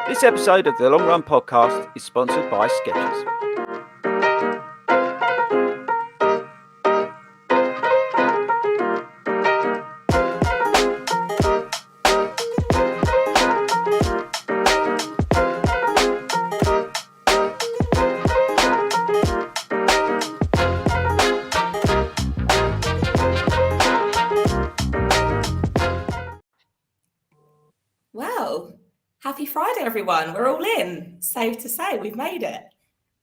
This episode of the Long Run Podcast is sponsored by Skechers. Well, happy Friday, everyone. We're all in. Safe to say, we've made it.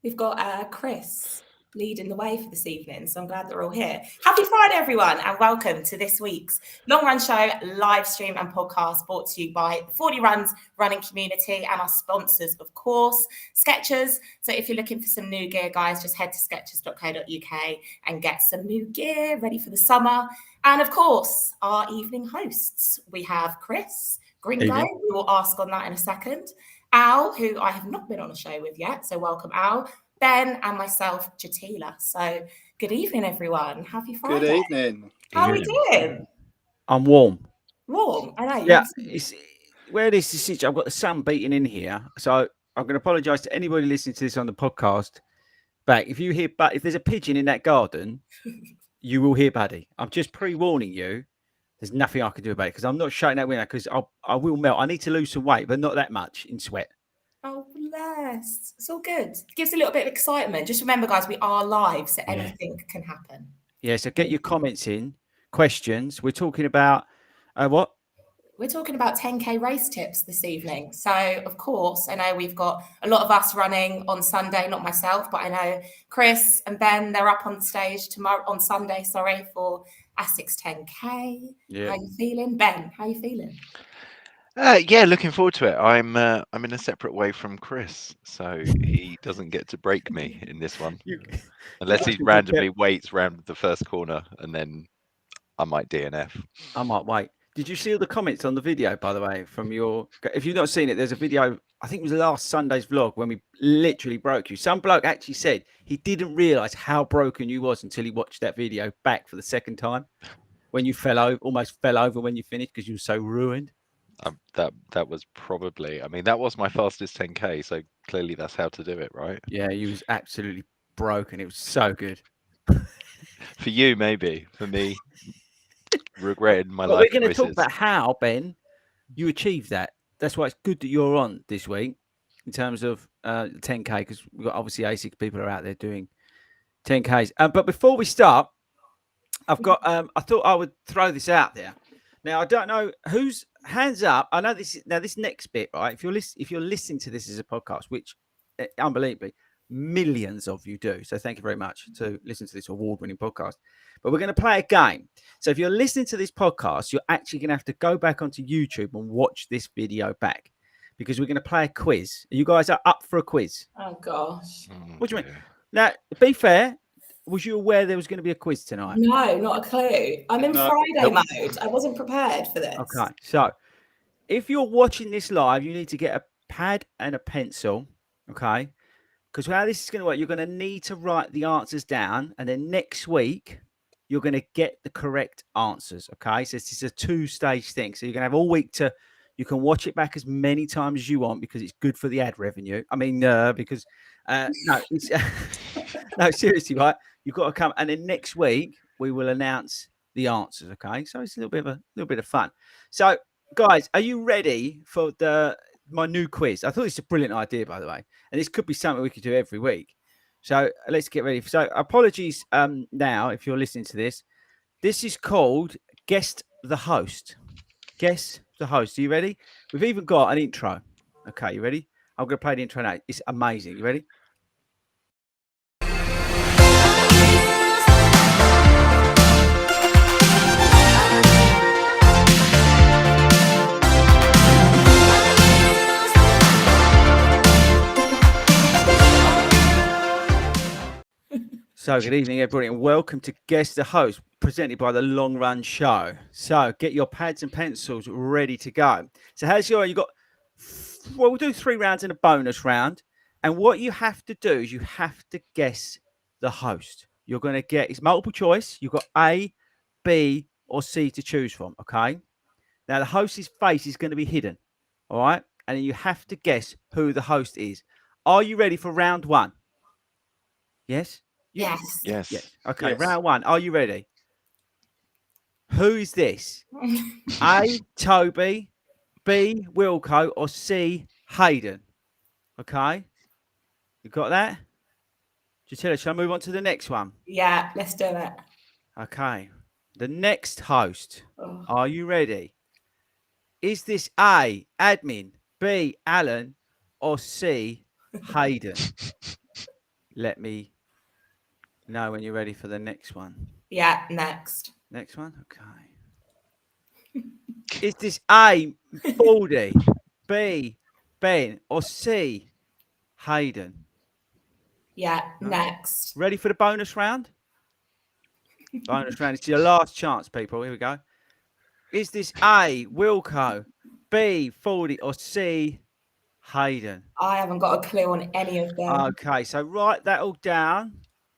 We've got Chris leading the way for this evening, so I'm glad they're all here. Happy Friday, everyone, and welcome to this week's Long Run Show live stream and podcast brought to you by the 40 Runs running community and our sponsors, of course, Skechers. So if you're looking for some new gear, guys, just head to skechers.co.uk and get some new gear ready for the summer. And of course, our evening hosts. We have Chris Gringo, we will ask on that in a second. Al, who I have not been on a show with yet, so welcome Al. Ben and myself, Jatila. So good evening, everyone. Happy Friday. Good evening. How are we doing? I'm warm. Warm, I know. Yeah, it's where this is situated. I've got the sun beating in here, so I'm going to apologise to anybody listening to this on the podcast. Back, if you hear, if there's a pigeon in that garden, you will hear Buddy. I'm just pre-warning you. There's nothing I can do about it because I'm not shutting that window because I will melt. I need to lose some weight, but not that much in sweat. Oh, bless. It's all good. It gives a little bit of excitement. Just remember, guys, we are live, so anything can happen. Yeah, so get your comments in, questions. We're talking about what? We're talking about 10K race tips this evening. So, of course, I know we've got a lot of us running on Sunday, not myself, but I know Chris and Ben, they're up on the stage tomorrow on Sunday, for Essex 10K. Yeah. How you feeling? Ben, how you feeling? Yeah, looking forward to it. I'm in a separate way from Chris, so he doesn't get to break me in this one. Unless he randomly waits round the first corner and then I might DNF. I might wait. Did you see all the comments on the video, by the way, from your... If you've not seen it, there's a video, I think it was last Sunday's vlog, when we literally broke you. Some bloke actually said he didn't realise how broken you was until he watched that video back for the second time, when you almost fell over when you finished because you were so ruined. That was probably... I mean, that was my fastest 10K, so clearly that's how to do it, right? Yeah, you was absolutely broken. It was so good. For you, maybe. For me... regretted my life. We're going to talk about how, Ben, you achieved that. That's why it's good that you're on this week in terms of 10K, because we've got obviously ASIC people are out there doing 10Ks. But before we start, I've got. I thought I would throw this out there. Now I don't know whose hands up. I know this next bit, right? If you're listening to this as a podcast, which unbelievably millions of you do, so thank you very much to listen to this award-winning podcast. But we're going to play a game. So if you're listening to this podcast, you're actually going to have to go back onto YouTube and watch this video back because we're going to play a quiz. You guys are up for a quiz? Oh, gosh. What do you mean? Now, to be fair, was you aware there was going to be a quiz tonight? No, not a clue. I'm in Friday mode. I wasn't prepared for this. Okay. So if you're watching this live, you need to get a pad and a pencil, okay? Because how this is going to work, you're going to need to write the answers down, and then next week you're going to get the correct answers. Okay, so this is a two-stage thing. So you're going to have all week you can watch it back as many times as you want because it's good for the ad revenue. I mean, no, seriously, right? You've got to come, and then next week we will announce the answers. Okay, so it's a little bit of fun. So, guys, are you ready for my new quiz? I thought it's a brilliant idea, by the way, and this could be something we could do every week. So let's get ready. So apologies now if you're listening to this. This is called Guess the Host. Guess the Host. Are you ready? We've even got an intro. Okay, you ready? I'm going to play the intro now. It's amazing. You ready? So good evening, everybody, and welcome to Guess the Host, presented by the Long Run Show. So get your pads and pencils ready to go. So we'll do 3 rounds and a bonus round. And what you have to do is you have to guess the host. You're going to get, it's multiple choice. You've got A, B, or C to choose from, okay? Now, the host's face is going to be hidden, all right? and you have to guess who the host is. Are you ready for round one? Yes? Yes. Yes. Yes. Okay, Yes. round one. Are you ready? Who is this? A, Toby, B, Wilco, or C, Hayden? Okay. You got that? Gisela, shall I move on to the next one? Yeah, let's do it. Okay. The next host. Oh. Are you ready? Is this A, admin, B, Alan, or C, Hayden? Let me know when you're ready for the next one. Yeah, next. Next one? Okay. Is this A, Baldy, B, Ben, or C, Hayden? Yeah, No? next. Ready for the bonus round? Bonus round. It's your last chance, people. Here we go. Is this A, Wilco, B, Fordy, or C, Hayden? I haven't got a clue on any of them. Okay, so write that all down.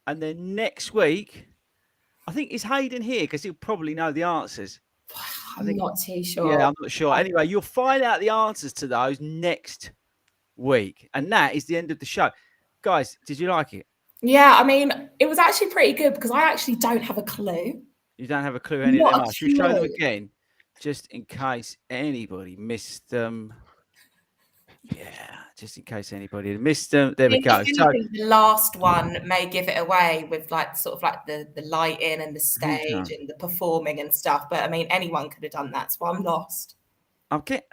And then next week, I think, is Hayden here? Because he'll probably know the answers. I'm not too sure. Yeah, I'm not sure. Anyway, you'll find out the answers to those next week. And that is the end of the show. Guys, did you like it? Yeah, I mean, it was actually pretty good because I actually don't have a clue. You don't have a clue any of Not them a are. Should we show them clue. again? Just in case anybody missed them. Yeah, just in case anybody missed them. There we go. If So, anything, the last one may give it away with like sort of like the lighting and the stage knows? and the performing and stuff. But I mean, anyone could have done that, so I'm lost. I'm getting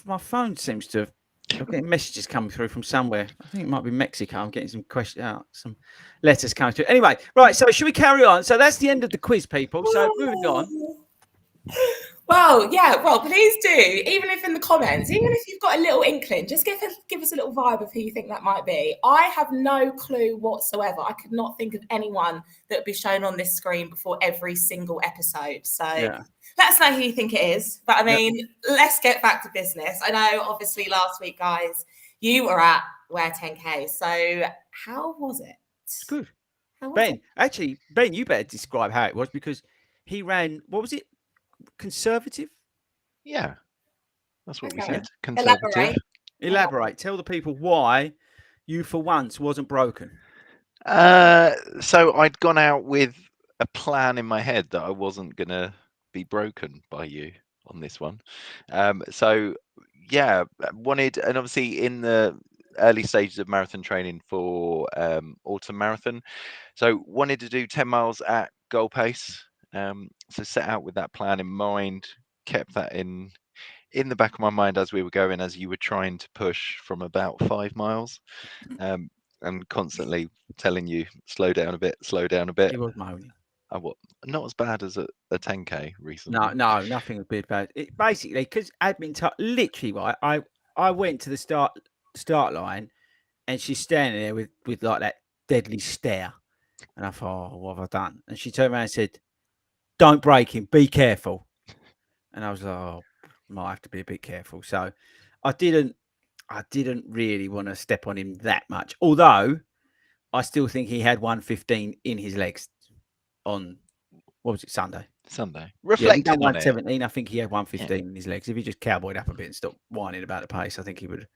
my phone seems to have. I'm getting messages coming through from somewhere. I think it might be Mexico. I'm getting some letters coming through. Anyway, right. So should we carry on? So that's the end of the quiz, people. So moving on. Well, yeah. Well, please do. Even if in the comments, even if you've got a little inkling, just give us a little vibe of who you think that might be. I have no clue whatsoever. I could not think of anyone that would be shown on this screen before every single episode. So Yeah. let us know who you think it is. But I mean, let's get back to business. I know, obviously, last week, guys, you were at Wear 10K. So how was it? It's good. How was Ben, it? actually, Ben, you better describe how it was because he ran. What was it? Conservative. Yeah, that's what we Okay. said. Conservative. Elaborate. Tell the people why you for once wasn't broken. So I'd gone out with a plan in my head that I wasn't gonna be broken by you on this one. So yeah, wanted, and obviously in the early stages of marathon training for autumn marathon, so wanted to do 10 miles at goal pace. So set out with that plan in mind, kept that in the back of my mind as we were going, as you were trying to push from about 5 miles, and constantly telling you slow down a bit. He was moaning. What? Not as bad as a 10K recently. No, nothing would be bad. It basically because admin literally right. I went to the start line, and she's standing there with like that deadly stare, and I thought, oh, what have I done? And she turned around and said, "Don't break him. Be careful." And I was like, oh, might have to be a bit careful. So I didn't really want to step on him that much. Although I still think he had 115 in his legs on, what was it, Sunday? Reflecting on on it. 117. I think he had 115 in his legs. If he just cowboyed up a bit and stopped whining about the pace, I think he would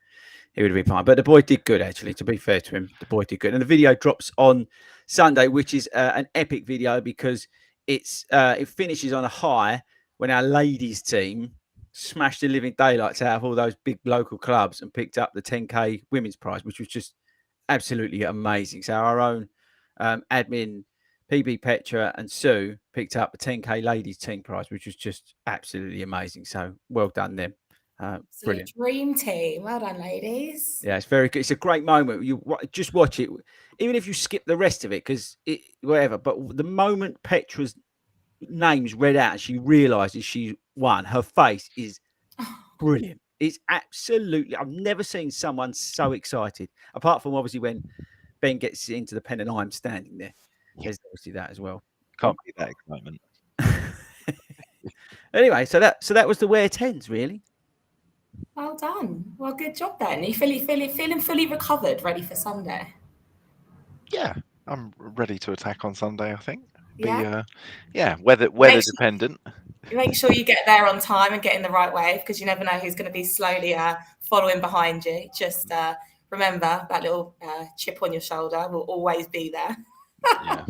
have been fine. But the boy did good, actually. To be fair to him, the boy did good. And the video drops on Sunday, which is an epic video because it finishes on a high when our ladies team smashed the living daylights out of all those big local clubs and picked up the 10K women's prize, which was just absolutely amazing. So our own admin, PB Petra and Sue picked up the 10K ladies team prize, which was just absolutely amazing. So well done them. Brilliant. Dream team. Well done, ladies. Yeah, it's very good. It's a great moment. You just watch it, even if you skip the rest of it, because whatever. But the moment Petra's name's read out and she realizes she won, her face is brilliant. It's absolutely, I've never seen someone so excited, apart from obviously when Ben gets into the pen and I'm standing there. There's obviously that as well. Can't be that excitement. Anyway, so that was the Wear 10s, really. Well done. Well, good job then. Are you feeling fully recovered, ready for Sunday? Yeah, I'm ready to attack on Sunday, I think. Yeah. Weather dependent. Make sure you get there on time and get in the right wave, because you never know who's going to be slowly following behind you. Just remember that little chip on your shoulder will always be there. Yeah,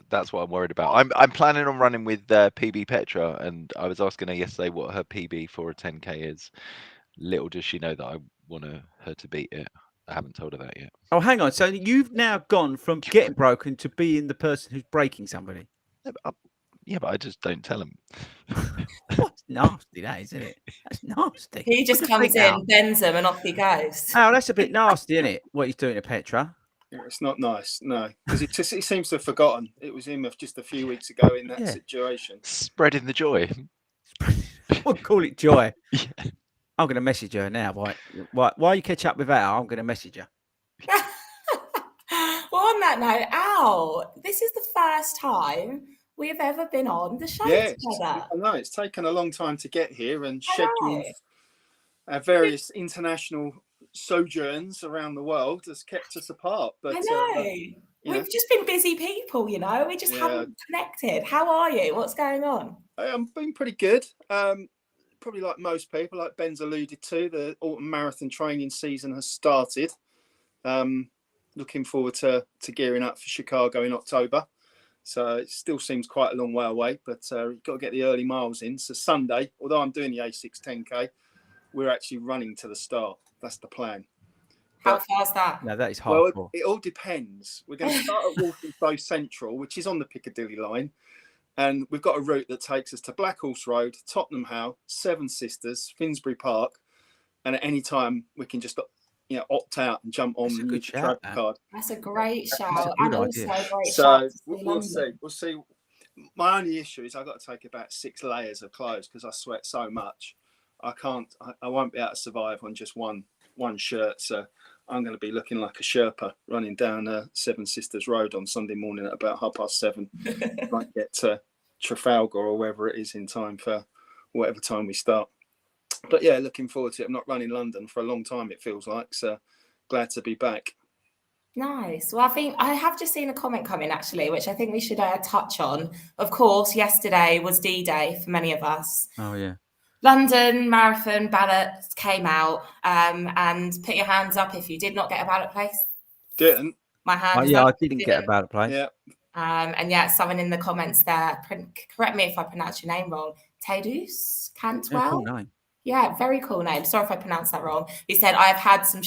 that's what I'm worried about. I'm planning on running with PB Petra, and I was asking her yesterday what her PB for a 10K is. Little does she know that I want her to beat it. I haven't told her that yet. Oh, hang on. So you've now gone from getting broken to being the person who's breaking somebody. Yeah, but I just don't tell them. What's nasty, that, isn't it? That's nasty. He just comes in, bends them, and off he goes. Oh, that's a bit nasty, isn't it? What he's doing to Petra. It's not nice, no, because he seems to have forgotten it was him just a few weeks ago in that situation. Spreading the joy. We'll call it joy. Yeah. I'm going to message her now. While you catch up with her, I'm going to message her. Well, on that note, Al, this is the first time we've ever been on the show together. I know it's taken a long time to get here and schedule our various international sojourns around the world has kept us apart. But I know. We've just been busy people, you know. We just haven't connected. How are you? What's going on? I'm being pretty good. Probably like most people, like Ben's alluded to, the autumn marathon training season has started. Looking forward to gearing up for Chicago in October. So it still seems quite a long way away, but you've got to get the early miles in. So Sunday, although I'm doing the A6 10K, we're actually running to the start. That's the plan. How far is that? No, that is hardcore. Well, it all depends. We're going to start at Walthamstow Central, which is on the Piccadilly line. And we've got a route that takes us to Black Horse Road, Tottenham How, Seven Sisters, Finsbury Park. And at any time, we can just opt out and jump on the track card. That's a great shout. And also a great shout. So we'll see. We'll see. My only issue is I've got to take about 6 layers of clothes because I sweat so much. I won't be able to survive on just one shirt. So I'm going to be looking like a Sherpa running down Seven Sisters Road on Sunday morning at about 7:30. Might get to Trafalgar or wherever it is in time for whatever time we start. But yeah, looking forward to it. I'm not running London for a long time, it feels like. So glad to be back. Nice. Well, I think I have just seen a comment come in, actually, which I think we should touch on. Of course, yesterday was D-Day for many of us. Oh, yeah. London Marathon ballots came out, and put your hands up if you did not get a ballot place. Didn't. My hand. I didn't get a ballot place. Yeah. And yeah, someone in the comments there, correct me if I pronounce your name wrong, Tedus Cantwell. Yeah, cool name. Yeah, very cool name. Sorry if I pronounced that wrong. He said, I've had some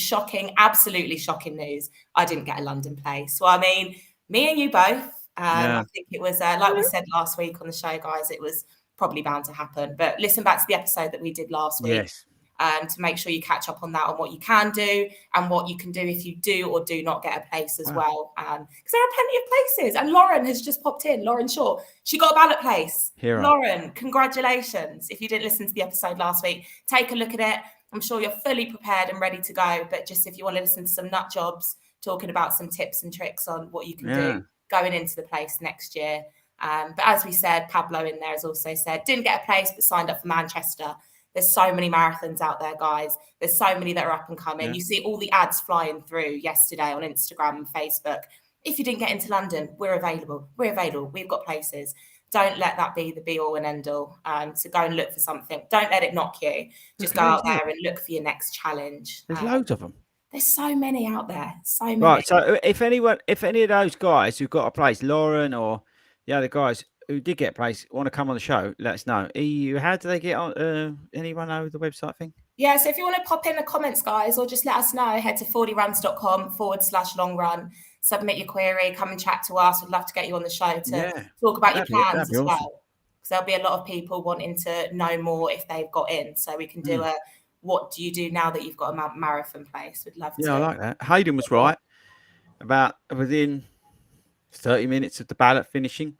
absolutely shocking news. I didn't get a London place. Well, I mean, me and you both. I think it was, like we said last week on the show, guys, it was probably bound to happen. But listen back to the episode that we did last week to make sure you catch up on that, on what you can do and what you can do if you do or do not get a place as well. Because there are plenty of places. And Lauren has just popped in. Lauren Shaw, she got a ballot place. Lauren, congratulations. If you didn't listen to the episode last week, take a look at it. I'm sure you're fully prepared and ready to go. But just if you want to listen to some nut jobs talking about some tips and tricks on what you can do going into the place next year. But as we said, Pablo in there has also said, didn't get a place, but signed up for Manchester. There's so many marathons out there, guys. There's so many that are up and coming. You see all the ads flying through yesterday on Instagram and Facebook. If you didn't get into London, we're available. We've got places. Don't let that be the be all and end all. So go and look for something. Don't let it knock you. Just go out there and look for your next challenge. There's loads of them. There's so many out there. So many. Right. So if any of those guys who've got a place, Lauren or the other guys who did get a place, want to come on the show, let us know. How do they get on? Anyone know the website thing? Yeah, so if you want to pop in the comments, guys, or just let us know, head to FORDYRUNS.com/long run, submit your query, come and chat to us. We'd love to get you on the show to talk about your plans as well. Because there'll be a lot of people wanting to know more if they've got in. So we can do what do you do now that you've got a marathon place? We'd love to. Yeah, I like that. Hayden was right about within 30 minutes of the ballot finishing.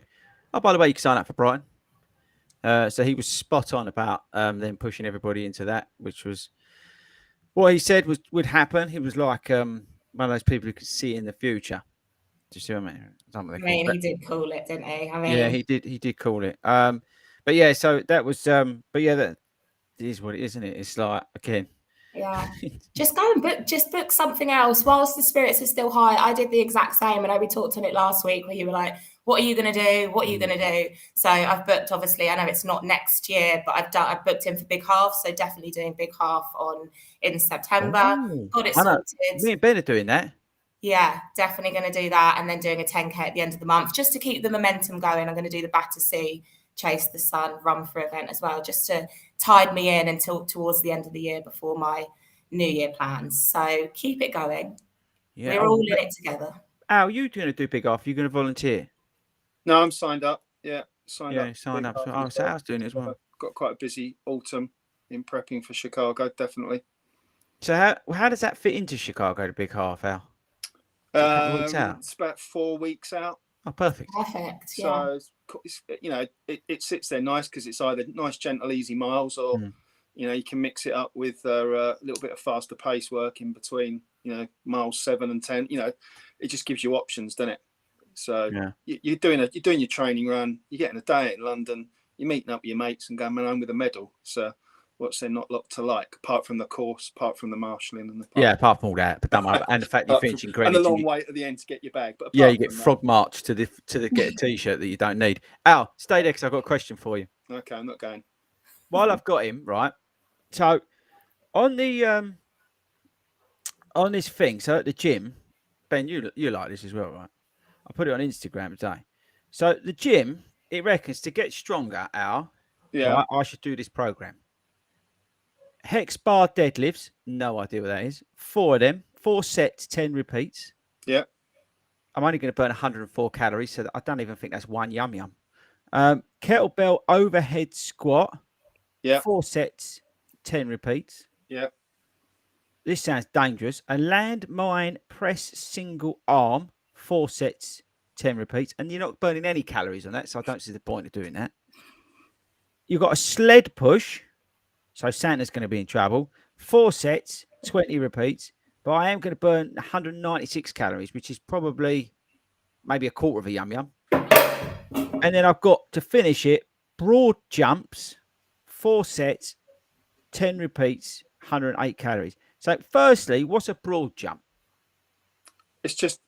Oh, by the way, you can sign up for Brighton. So he was spot on about them pushing everybody into that, which was what he said would happen. He was like one of those people who could see in the future. Do you see what I mean? He did call it, didn't he? Yeah, he did call it. But yeah, so that was but yeah, that is what it is, isn't it? It's like, again. Yeah, just go and book something else whilst the spirits are still high. I did the exact same. I know we talked on it last week where you were like, what are you going to do? What are you going to do? So I've booked, obviously, I know it's not next year, but I've booked in for Big Half. So definitely doing Big Half in September. Oh, Got it I know. sorted. Me and Ben are doing that. Yeah, definitely going to do that. And then doing a 10K at the end of the month, just to keep the momentum going. I'm going to do the Battersea Chase the Sun run for event as well, just to tide me in until towards the end of the year before my New Year plans. So keep it going. Yeah. We're all in it together. Al, you going to do Big Half? You're going to volunteer? No, I'm signed up. Yeah, signed up. Sign up. Big Oh, Half so Al's doing it as well. Got quite a busy autumn in prepping for Chicago, definitely. So how does that fit into Chicago, the Big Half, Al? Is it a couple of weeks out? It's about 4 weeks out. Oh, perfect. Perfect. So it's, it sits there nice because it's either nice, gentle, easy miles, or you can mix it up with a little bit of faster pace work in between. Miles 7 and 10. It just gives you options, doesn't it? So you're doing your training run. You're getting a day in London. You're meeting up with your mates and going home with a medal. So what's there not lot to like, apart from the course, apart from the marshalling and the apart from all that, but don't worry. And the fact you're finishing Greenwich and the long wait at the end to get your bag. But you get frog march to get a t-shirt that you don't need. Al, stay there because I've got a question for you. Okay, I'm not going. While I've got him, right? So on the on this thing, so at the gym, Ben, you like this as well, right? I put it on Instagram today. So the gym, it reckons to get stronger, Al, right, I should do this program. Hex bar deadlifts, no idea what that is. 4 of them, 4 sets, 10 repeats. Yeah. I'm only going to burn 104 calories, so I don't even think that's one yum yum. Kettlebell overhead squat. Yeah. 4 sets, 10 repeats. Yeah. This sounds dangerous. A landmine press single arm, 4 sets, 10 repeats. And you're not burning any calories on that, so I don't see the point of doing that. You've got a sled push. So Santa's going to be in trouble. 4 sets, 20 repeats. But I am going to burn 196 calories, which is probably maybe a quarter of a yum yum. And then I've got to finish it, broad jumps, 4 sets, 10 repeats, 108 calories. So firstly, what's a broad jump? It's just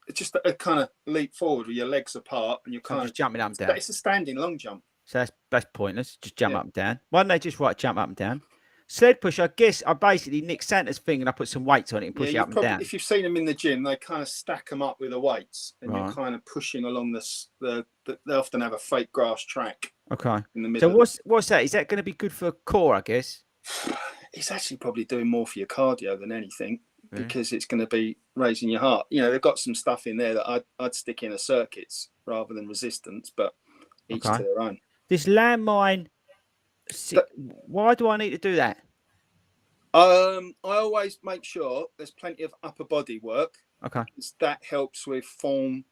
a kind of leap forward with your legs apart and you're kind of jumping up and down. It's a standing long jump. So that's pointless. Just jump up and down. Why don't they just write jump up and down? Sled push, I guess I basically nick Santa's thing and I put some weights on it and push it up and down. If you've seen them in the gym, they kind of stack them up with the weights and you're kind of pushing along they often have a fake grass track. Okay. In the middle. So what's that? Is that going to be good for core, I guess? It's actually probably doing more for your cardio than anything because it's going to be raising your heart. They've got some stuff in there that I'd stick in a circuits rather than resistance, but each to their own. This landmine, why do I need to do that? I always make sure there's plenty of upper body work. Okay. That helps with form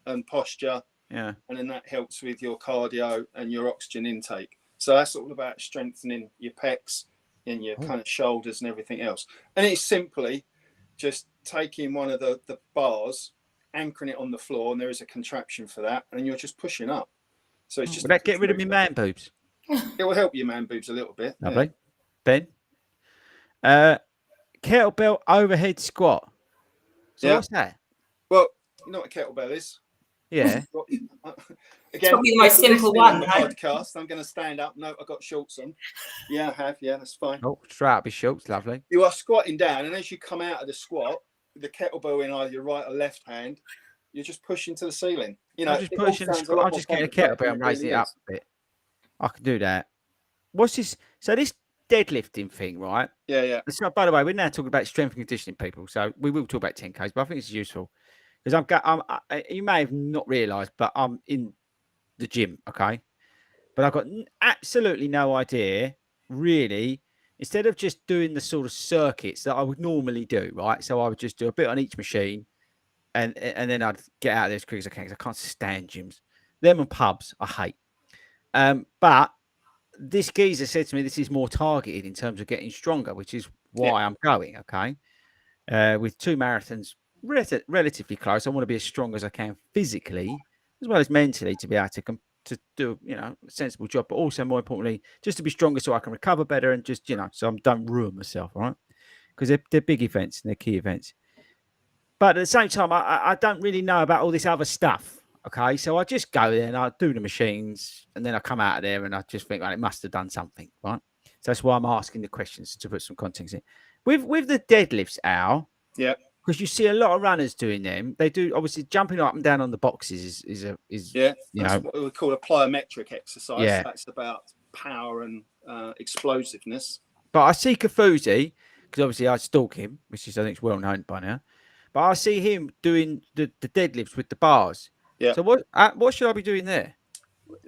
and posture. Yeah. And then that helps with your cardio and your oxygen intake. So that's all about strengthening your pecs and your kind of shoulders and everything else. And it's simply just taking one of the bars, anchoring it on the floor, and there is a contraption for that, and you're just pushing up. So it's just. Will that get rid of my man boobs? It will help your man boobs a little bit. Lovely. Yeah. Ben? Kettlebell overhead squat. So what's that? Well, you know what a kettlebell is? Yeah. Again, probably the most simple one. On the podcast, I'm going to stand up. No, I've got shorts on. Yeah, I have. Yeah, that's fine. Oh, straight up his shorts. Lovely. You are squatting down, and as you come out of the squat, with the kettlebell in either your right or left hand, you're just pushing to the ceiling. I'm just pushing the squat. I'm just getting a kettlebell and raising it up a bit. I can do that. What's this? So this deadlifting thing, right? Yeah. So, by the way, we're now talking about strength and conditioning, people. So we will talk about 10Ks, but I think it's useful because you may have not realised, but I'm in the gym, okay? But I've got absolutely no idea, really. Instead of just doing the sort of circuits that I would normally do, right? So I would just do a bit on each machine, and then I'd get out of there as quick as I can because I can't stand gyms. Them and pubs, I hate. But this geezer said to me, this is more targeted in terms of getting stronger, which is why I'm going, okay? With 2 marathons relatively close, I want to be as strong as I can physically, as well as mentally, to be able to do, a sensible job, but also more importantly, just to be stronger so I can recover better and just, so I don't ruin myself, right? Because they're big events and they're key events. But at the same time, I don't really know about all this other stuff, Okay, so I just go there and I do the machines, and then I come out of there and I just think, well, it must have done something, right? So that's why I'm asking the questions to put some context in. With the deadlifts, Al, Yeah. because you see a lot of runners doing them. They do obviously jumping up and down on the boxes is Yeah, you that's know, what we call a plyometric exercise. Yeah. That's about power and explosiveness. But I see Kafuzi, because obviously I stalk him, which is I think is well known by now. But I see him doing the deadlifts with the bars. Yeah. So what should I be doing there?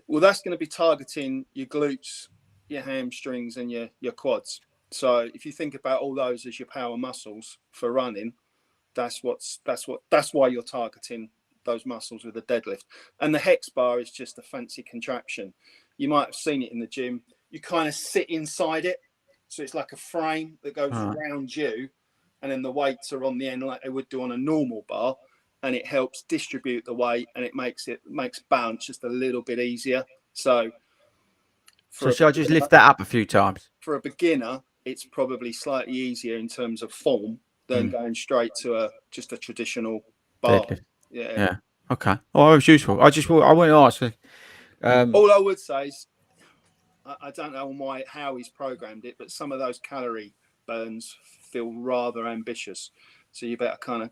Well, that's going to be targeting your glutes, your hamstrings, and your quads. So if you think about all those as your power muscles for running, that's why you're targeting those muscles with a deadlift. And the hex bar is just a fancy contraption. You might have seen it in the gym. You kind of sit inside it, so it's like a frame that goes around you, and then the weights are on the end like they would do on a normal bar, and it helps distribute the weight, and it makes balance just a little bit easier. So should I just lift that up a few times? For a beginner, it's probably slightly easier in terms of form than going straight to just a traditional bar. Deadlift. Yeah. Okay. Oh, that was useful. I want to ask. All I would say is, I don't know how he's programmed it, but some of those calorie burns feel rather ambitious. So you better kind of,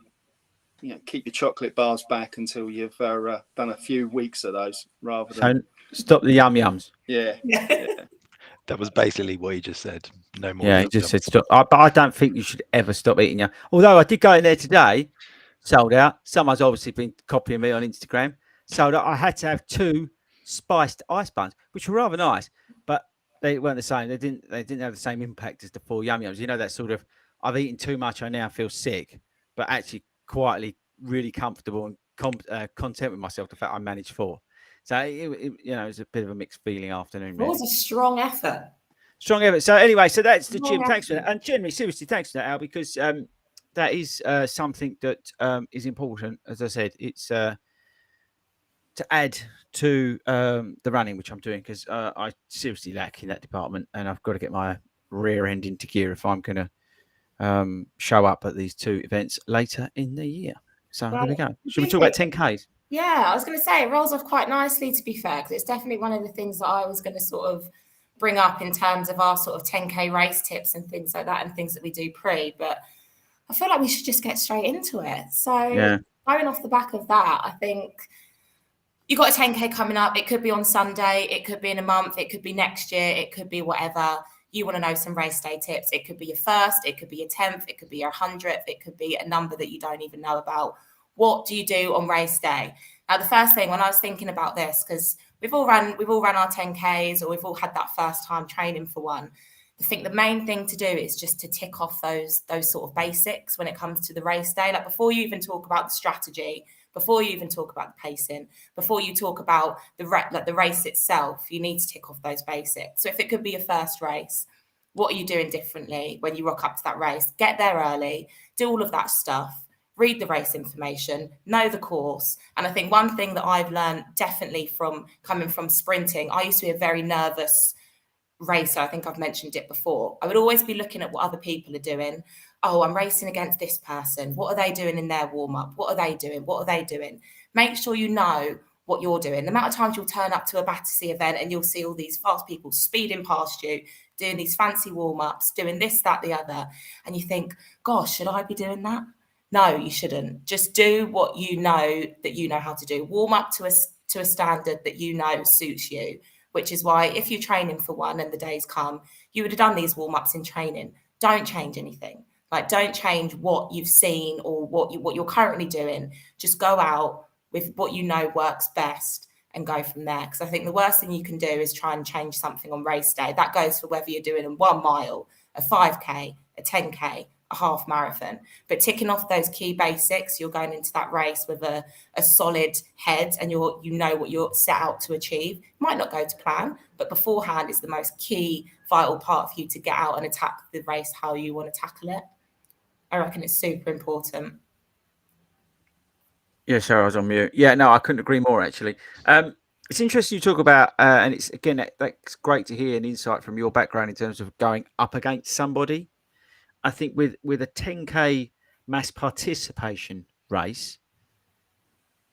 keep your chocolate bars back until you've done a few weeks of those, rather than stop the yum yums. Yeah. That was basically what he just said. No more. Yeah, he just said stop. But I don't think you should ever stop eating yum. Although I did go in there today, sold out. Someone's obviously been copying me on Instagram. Sold out. I had to have 2 spiced ice buns, which were rather nice, but they weren't the same. They didn't have the same impact as the 4 yum yums. You know, that sort of, I've eaten too much, I now feel sick, but actually quietly really comfortable and content with myself, the fact I managed 4. So it was a bit of a mixed feeling afternoon. It was a strong effort. Strong effort. So anyway, so that's the gym. Thanks for that. And generally, seriously, thanks for that, Al, because that is something that is important. As I said, it's to add to the running, which I'm doing, because I seriously lack in that department, and I've got to get my rear end into gear if I'm going to show up at these 2 events later in the year. So there we go. Should we talk about 10Ks? Yeah, I was going to say it rolls off quite nicely, to be fair, because it's definitely one of the things that I was going to sort of bring up in terms of our sort of 10K race tips and things like that, and things that we do pre. But I feel like we should just get straight into it. So going off the back of that, I think you've got a 10K coming up. It could be on Sunday. It could be in a month. It could be next year. It could be whatever. You want to know some race day tips. It could be your first. It could be your 10th. It could be your 100th. It could be a number that you don't even know about. What do you do on race day? Now, the first thing when I was thinking about this, because we've all run our 10Ks, or we've all had that first time training for one. I think the main thing to do is just to tick off those sort of basics when it comes to the race day. Like, before you even talk about the strategy, before you even talk about the pacing, before you talk about the race itself, you need to tick off those basics. So if it could be your first race, what are you doing differently when you rock up to that race? Get there early, do all of that stuff. Read the race information, know the course. And I think one thing that I've learned definitely from coming from sprinting, I used to be a very nervous racer. I think I've mentioned it before. I would always be looking at what other people are doing. Oh, I'm racing against this person. What are they doing in their warm-up? What are they doing? What are they doing? Make sure you know what you're doing. The amount of times you'll turn up to a Battersea event and you'll see all these fast people speeding past you, doing these fancy warm-ups, doing this, that, the other. And you think, gosh, should I be doing that? No, you shouldn't. Just do what you know that you know how to do. Warm up to a standard that you know suits you, which is why if you're training for one and the days come, you would have done these warm-ups in training. Don't change anything. Like, don't change what you've seen or what you're currently doing. Just go out with what you know works best and go from there. Because I think the worst thing you can do is try and change something on race day. That goes for whether you're doing a 1 mile, a 5K, a 10K, a half marathon. But ticking off those key basics, you're going into that race with a solid head, and you know what you're set out to achieve. It might not go to plan, but beforehand is the most key, vital part for you to get out and attack the race how you want to tackle it. I reckon it's super important. Yeah, sorry, I was on mute. Yeah, no, I couldn't agree more, actually. It's interesting you talk about, and it's, again, that's great to hear an insight from your background in terms of going up against somebody. I think with a 10K mass participation race,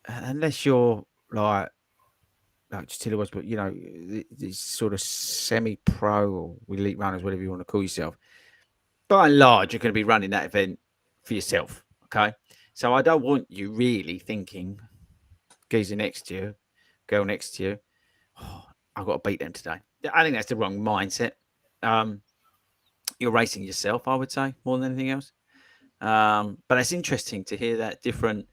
unless you're like Chatilla was, but you know, these sort of semi-pro or elite runners, whatever you want to call yourself, by and large, you're going to be running that event for yourself. Okay, so I don't want you really thinking, geezer next to you, girl next to you, oh, I've got to beat them today. I think that's the wrong mindset. You're racing yourself, I would say, more than anything else. But it's interesting to hear that different,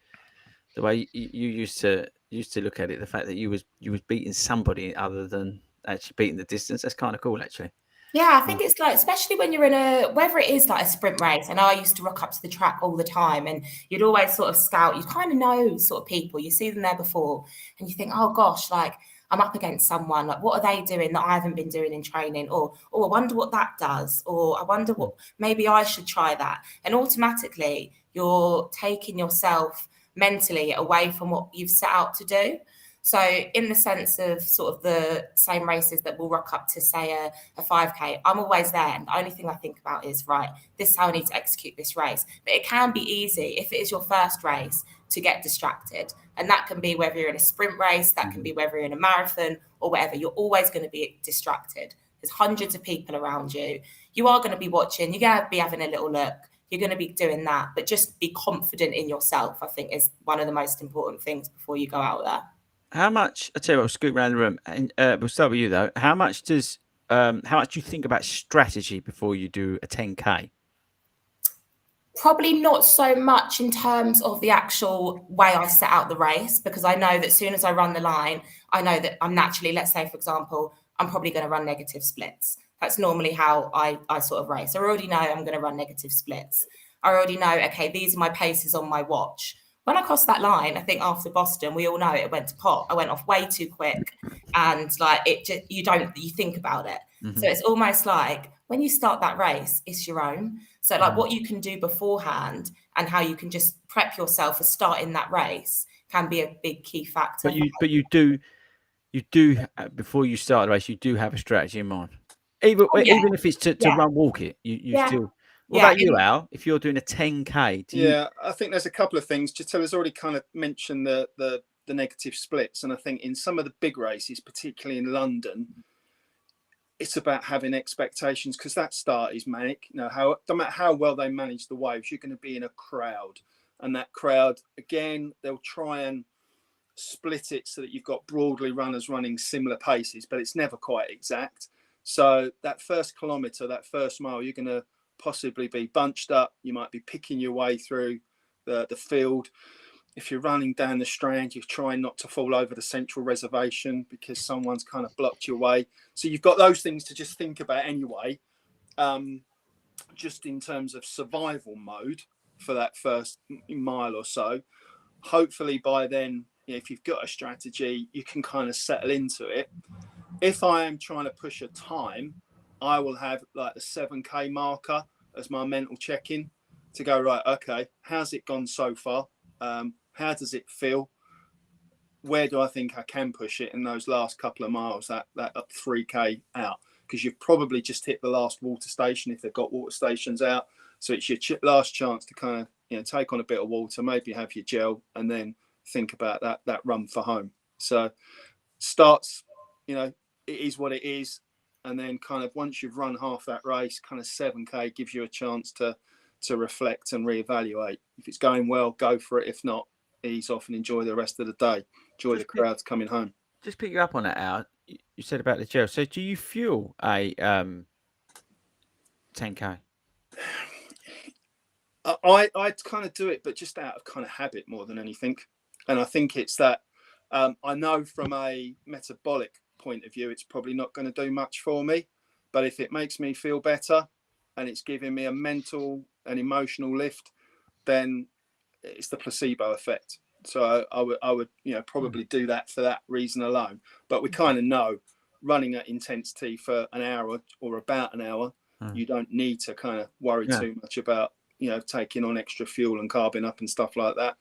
the way you used to look at it, the fact that you was beating somebody other than actually beating the distance. That's kind of cool, actually. Yeah, I think it's like, especially when you're in whether it is like a sprint race. I know I used to rock up to the track all the time, and you'd always sort of scout. You kind of know sort of people. You see them there before, and you think, oh gosh, like I'm up against someone. Like, what are they doing that I haven't been doing in training? Or, I wonder what that does. Or I wonder what, maybe I should try that. And automatically, you're taking yourself mentally away from what you've set out to do. So in the sense of sort of the same races that will rock up to, say, a 5K, I'm always there. And the only thing I think about is, right, this is how I need to execute this race. But it can be easy, if it is your first race, to get distracted. And that can be whether you're in a sprint race, that can be whether you're in a marathon or whatever. You're always going to be distracted. There's hundreds of people around you. You are going to be watching. You're going to be having a little look. You're going to be doing that. But just be confident in yourself, I think, is one of the most important things before you go out there. How much? I tell you what, I'll scoot around the room, and we'll start with you though. How much do you think about strategy before you do a 10K? Probably not so much in terms of the actual way I set out the race, because I know that as soon as I run the line, I know that I'm naturally, let's say, for example, I'm probably going to run negative splits. That's normally how I sort of race. I already know I'm going to run negative splits. I already know, okay, these are my paces on my watch. When I crossed that line, I think after Boston, we all know it went to pot. I went off way too quick, and like it just, you think about it. Mm-hmm. So it's almost like when you start that race, it's your own. So like what you can do beforehand and how you can just prep yourself for starting that race can be a big key factor. But you do before you start the race, you do have a strategy in mind. Even if it's to run, walk it, you still. What about you, Al? If you're doing a 10K, I think there's a couple of things. Chatilla's already kind of mentioned the negative splits, and I think in some of the big races, particularly in London, it's about having expectations, because that start is manic. You know, no matter how well they manage the waves, you're going to be in a crowd, and that crowd, again, they'll try and split it so that you've got broadly runners running similar paces, but it's never quite exact. So that first kilometre, that first mile, you're going to possibly be bunched up. You might be picking your way through the field. If you're running down the Strand, you're trying not to fall over the central reservation because someone's kind of blocked your way. So you've got those things to just think about anyway, just in terms of survival mode for that first mile or so. Hopefully by then, if you've got a strategy, you can kind of settle into it. If I am trying to push a time, I will have like the 7K marker as my mental check-in to go, right, okay, how's it gone so far? How does it feel? Where do I think I can push it in those last couple of miles, that 3K out? Because you've probably just hit the last water station if they've got water stations out. So it's your last chance to kind of, take on a bit of water, maybe have your gel, and then think about that run for home. So starts, it is what it is. And then kind of once you've run half that race, kind of 7K gives you a chance to reflect and reevaluate. If it's going well, go for it. If not, ease off and enjoy the rest of the day. Enjoy the crowds coming home. Just pick you up on that, Al. You said about the gel. So do you fuel a 10K? I kind of do it, but just out of kind of habit more than anything. And I think it's that I know from a metabolic point of view, it's probably not going to do much for me. But if it makes me feel better and it's giving me a mental and emotional lift, then it's the placebo effect. So I would probably do that for that reason alone. But we kind of know running at intensity for an hour or about an hour, you don't need to kind of worry too much about taking on extra fuel and carbing up and stuff like that.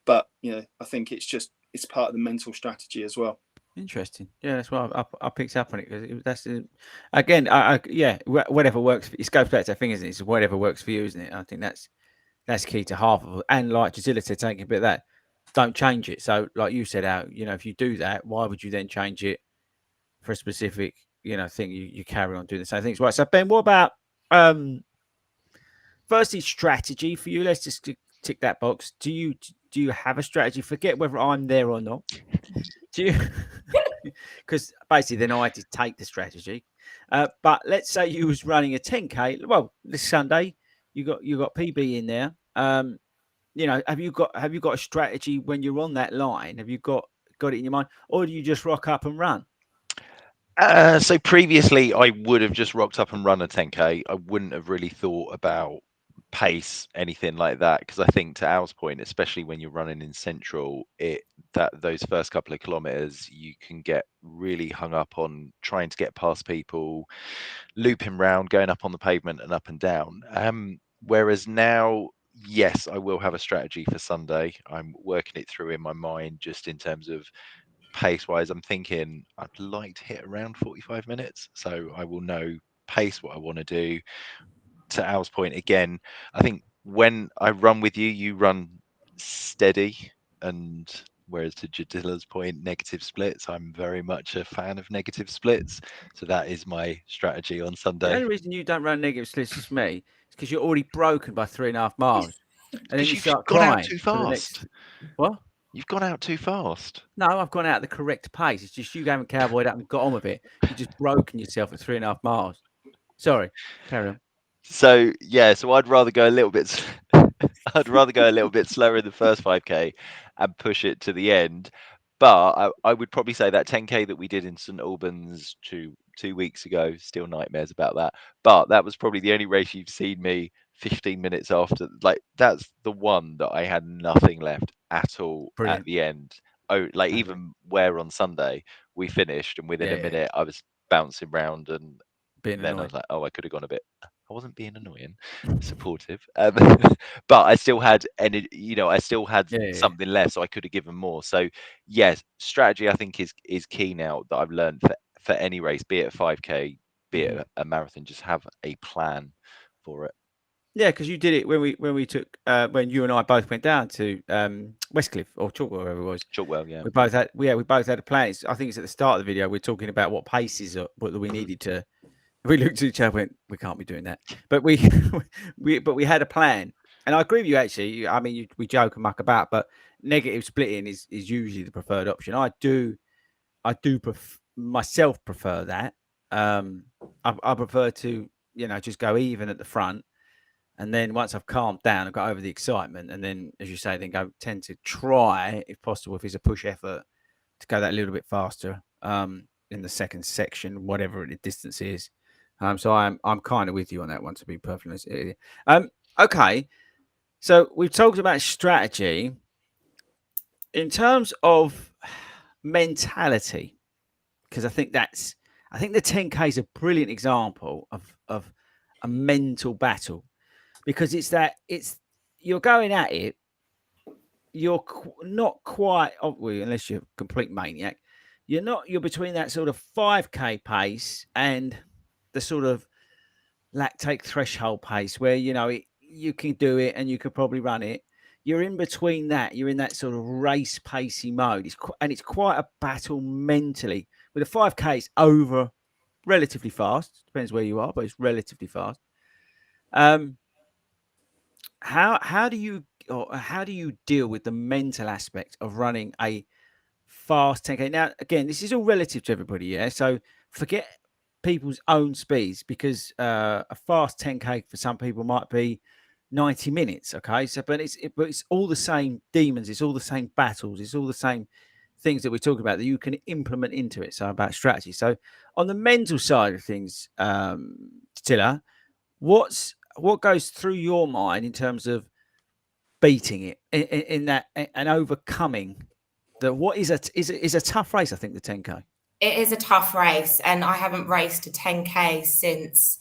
But I think it's part of the mental strategy as well. Interesting. Yeah, that's why I picked up on it, because that's again, whatever works. It goes back to that thing, isn't it? It's whatever works for you, isn't it? I think that's key to half of it. And like Chatilla said, taking a bit of that. don't change it. So, like you said, out, if you do that, why would you then change it for a specific, thing? You carry on doing the same things, right? So, Ben, what about firstly strategy for you? Let's just tick that box. Do you have a strategy? Forget whether I'm there or not. Do you? Because basically, then I had to take the strategy. But let's say you was running a 10K. Well, this Sunday, you got PB in there. Have you got a strategy when you're on that line? Have you got it in your mind, or do you just rock up and run? So previously, I would have just rocked up and run a 10K. I wouldn't have really thought about pace, anything like that, because I think, to Al's point, especially when you're running in central, those first couple of kilometers, you can get really hung up on trying to get past people, looping round, going up on the pavement and up and down. Whereas now, yes, I will have a strategy for Sunday. I'm working it through in my mind, just in terms of pace wise. I'm thinking I'd like to hit around 45 minutes, so I will know pace what I want to do. To Al's point again, I think when I run with you, you run steady, and whereas to Jadila's point, negative splits, I'm very much a fan of negative splits, so that is my strategy on The Sunday. only reason you don't run negative splits is me is because you're already broken by 3.5 miles, and then you You've start gone out crying too for the fast. next. What? You've gone out too fast. No, I've gone out at the correct pace. It's just you haven't cowboyed up and got on with it. You just broken yourself at 3.5 miles. Sorry, carry on. So yeah, so I'd rather go a little bit. I'd rather go a little bit slower in the first 5K and push it to the end. But I would probably say that 10K that we did in St Albans 2 weeks ago, still nightmares about that. But that was probably the only race you've seen me 15 minutes after. Like, that's the one that I had nothing left at all Brilliant. at the end. Oh, like even where on Sunday we finished, and within a minute I was bouncing round, and Being then I annoying. was like, oh, I could have gone a bit. I wasn't being annoying, supportive, but I still had I still had something left, so I could have given more. So yes, strategy I think is key now that I've learned for any race, be it a 5K, be it a marathon. Just have a plan for it. Yeah, because you did it when we took when you and I both went down to Westcliff or Chalkwell, wherever it was. Chalkwell, yeah. We both had a plan. I think it's at the start of the video. We're talking about what paces what we needed to. We looked at each other and went, we can't be doing that. But we had a plan. And I agree with you, actually. I mean, we joke and muck about, but negative splitting is usually the preferred option. I do myself prefer that. I prefer to, just go even at the front. And then once I've calmed down, I've got over the excitement. And then, as you say, then tend to try, if possible, if it's a push effort, to go that little bit faster in the second section, whatever the distance is. So I'm kind of with you on that one, to be perfectly honest. Okay, so we've talked about strategy. In terms of mentality, because I think the 10K is a brilliant example of a mental battle, because it's you're going at it. You're not quite, unless you're a complete maniac. You're between that sort of 5K pace and the sort of lactate threshold pace where you can do it and you could probably run it. You're in between that. You're in that sort of race pacey mode. It's quite a battle mentally. With the 5K, it's over relatively fast. Depends where you are, but it's relatively fast. How do you deal with the mental aspect of running a fast 10K? Now, again, this is all relative to everybody, yeah. So forget people's own speeds, because a fast 10K for some people might be 90 minutes. Okay, so but it's all the same demons. It's all the same battles. It's all the same things that we're talking about that you can implement into it. So about strategy. So on the mental side of things, Tilla, what goes through your mind in terms of beating it in that and overcoming what is a tough race? I think the 10K. It is a tough race, and I haven't raced a 10K since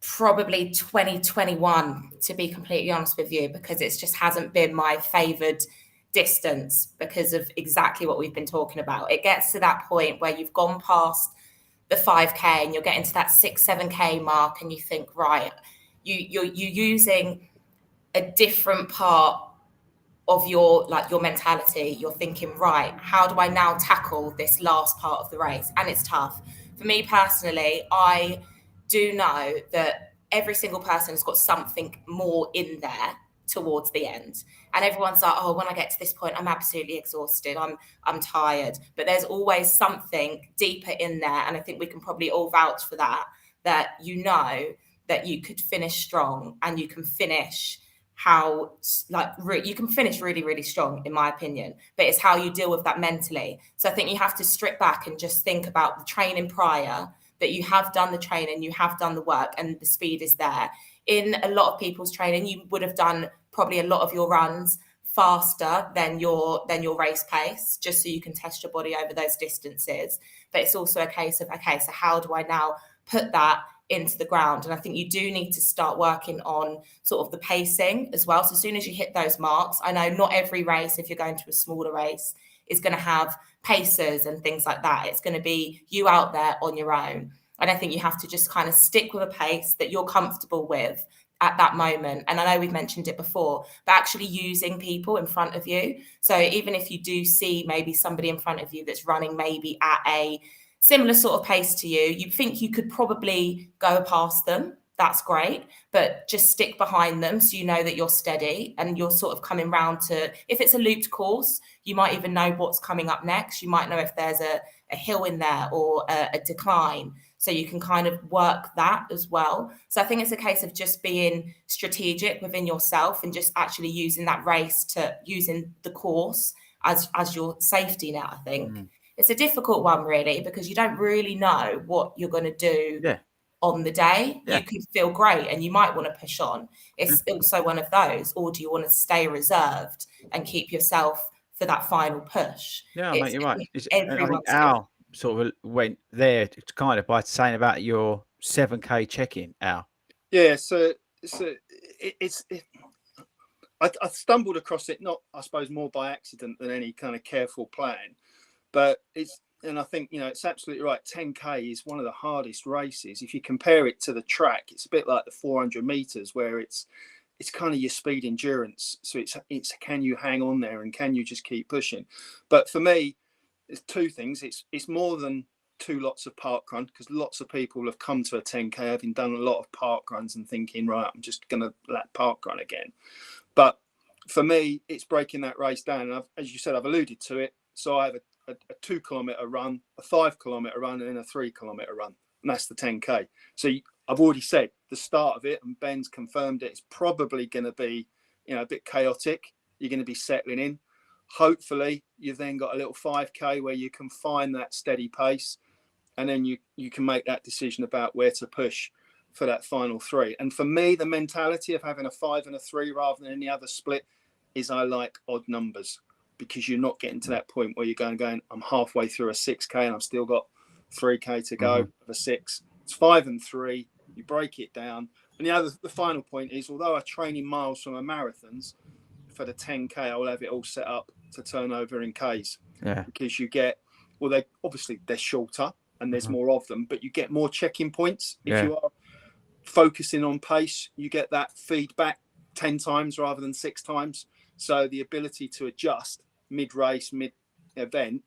probably 2021, to be completely honest with you, because it just hasn't been my favoured distance because of exactly what we've been talking about. It gets to that point where you've gone past the 5K and you're getting to that 6-7K mark, and you think, right, you're using a different part of your mentality. You're thinking, right, how do I now tackle this last part of the race? And it's tough. For me personally, I do know that every single person has got something more in there towards the end. And everyone's like, oh, when I get to this point, I'm absolutely exhausted. I'm tired. But there's always something deeper in there. And I think we can probably all vouch for that, that you know that you could finish strong, and you can finish you can finish really, really strong, in my opinion. But it's how you deal with that mentally. So I think you have to strip back and just think about the training prior, that you have done the training, you have done the work, and the speed is there. In a lot of people's training, you would have done probably a lot of your runs faster than your race pace, just so you can test your body over those distances. But it's also a case of, okay, so how do I now put that into the ground? And I think you do need to start working on sort of the pacing as well. So as soon as you hit those marks, I know not every race, if you're going to a smaller race, is going to have pacers and things like that. It's going to be you out there on your own. And I think you have to just kind of stick with a pace that you're comfortable with at that moment. And I know we've mentioned it before, but actually using people in front of you. So even if you do see maybe somebody in front of you that's running maybe at a similar sort of pace to you, you think you could probably go past them, that's great, but just stick behind them so you know that you're steady and you're sort of coming round to, if it's a looped course, you might even know what's coming up next. You might know if there's a hill in there or a decline, so you can kind of work that as well. So I think it's a case of just being strategic within yourself and just actually using that race using the course as your safety net, I think. It's a difficult one, really, because you don't really know what you're going to do on the day. You could feel great and you might want to push on. It's also one of those, or do you want to stay reserved and keep yourself for that final push? Mate, you're right. I think Everyone's Al sort of went there kind of by saying about your 7K check-in, Al. Yeah, I stumbled across it, not, I suppose, more by accident than any kind of careful plan. But I think, it's absolutely right. 10K is one of the hardest races. If you compare it to the track, it's a bit like the 400 meters, where it's kind of your speed endurance. So it's can you hang on there and can you just keep pushing? But for me, there's two things. It's more than two lots of park run, because lots of people have come to a 10K having done a lot of park runs and thinking, right, I'm just going to let park run again. But for me, it's breaking that race down. And as you said, I've alluded to it. So I have a 2 kilometer run, a 5 kilometer run, and then a 3 kilometer run. And that's the 10K. So I've already said the start of it, and Ben's confirmed it, it's probably going to be, a bit chaotic. You're going to be settling in. Hopefully, you've then got a little 5K where you can find that steady pace, and then you can make that decision about where to push for that final 3. And for me, the mentality of having a 5 and a 3 rather than any other split is I like odd numbers, because you're not getting to that point where you're going, I'm halfway through a 6K and I've still got 3K to go of a 6. It's 5 and 3. You break it down. And the final point is, although I train in miles from a marathons, for the 10K, I will have it all set up to turn over in Ks. Yeah. Because you get, they're shorter and there's more of them, but you get more check-in points. If you are focusing on pace, you get that feedback 10 times rather than 6 times. So the ability to adjust mid-race, mid-event,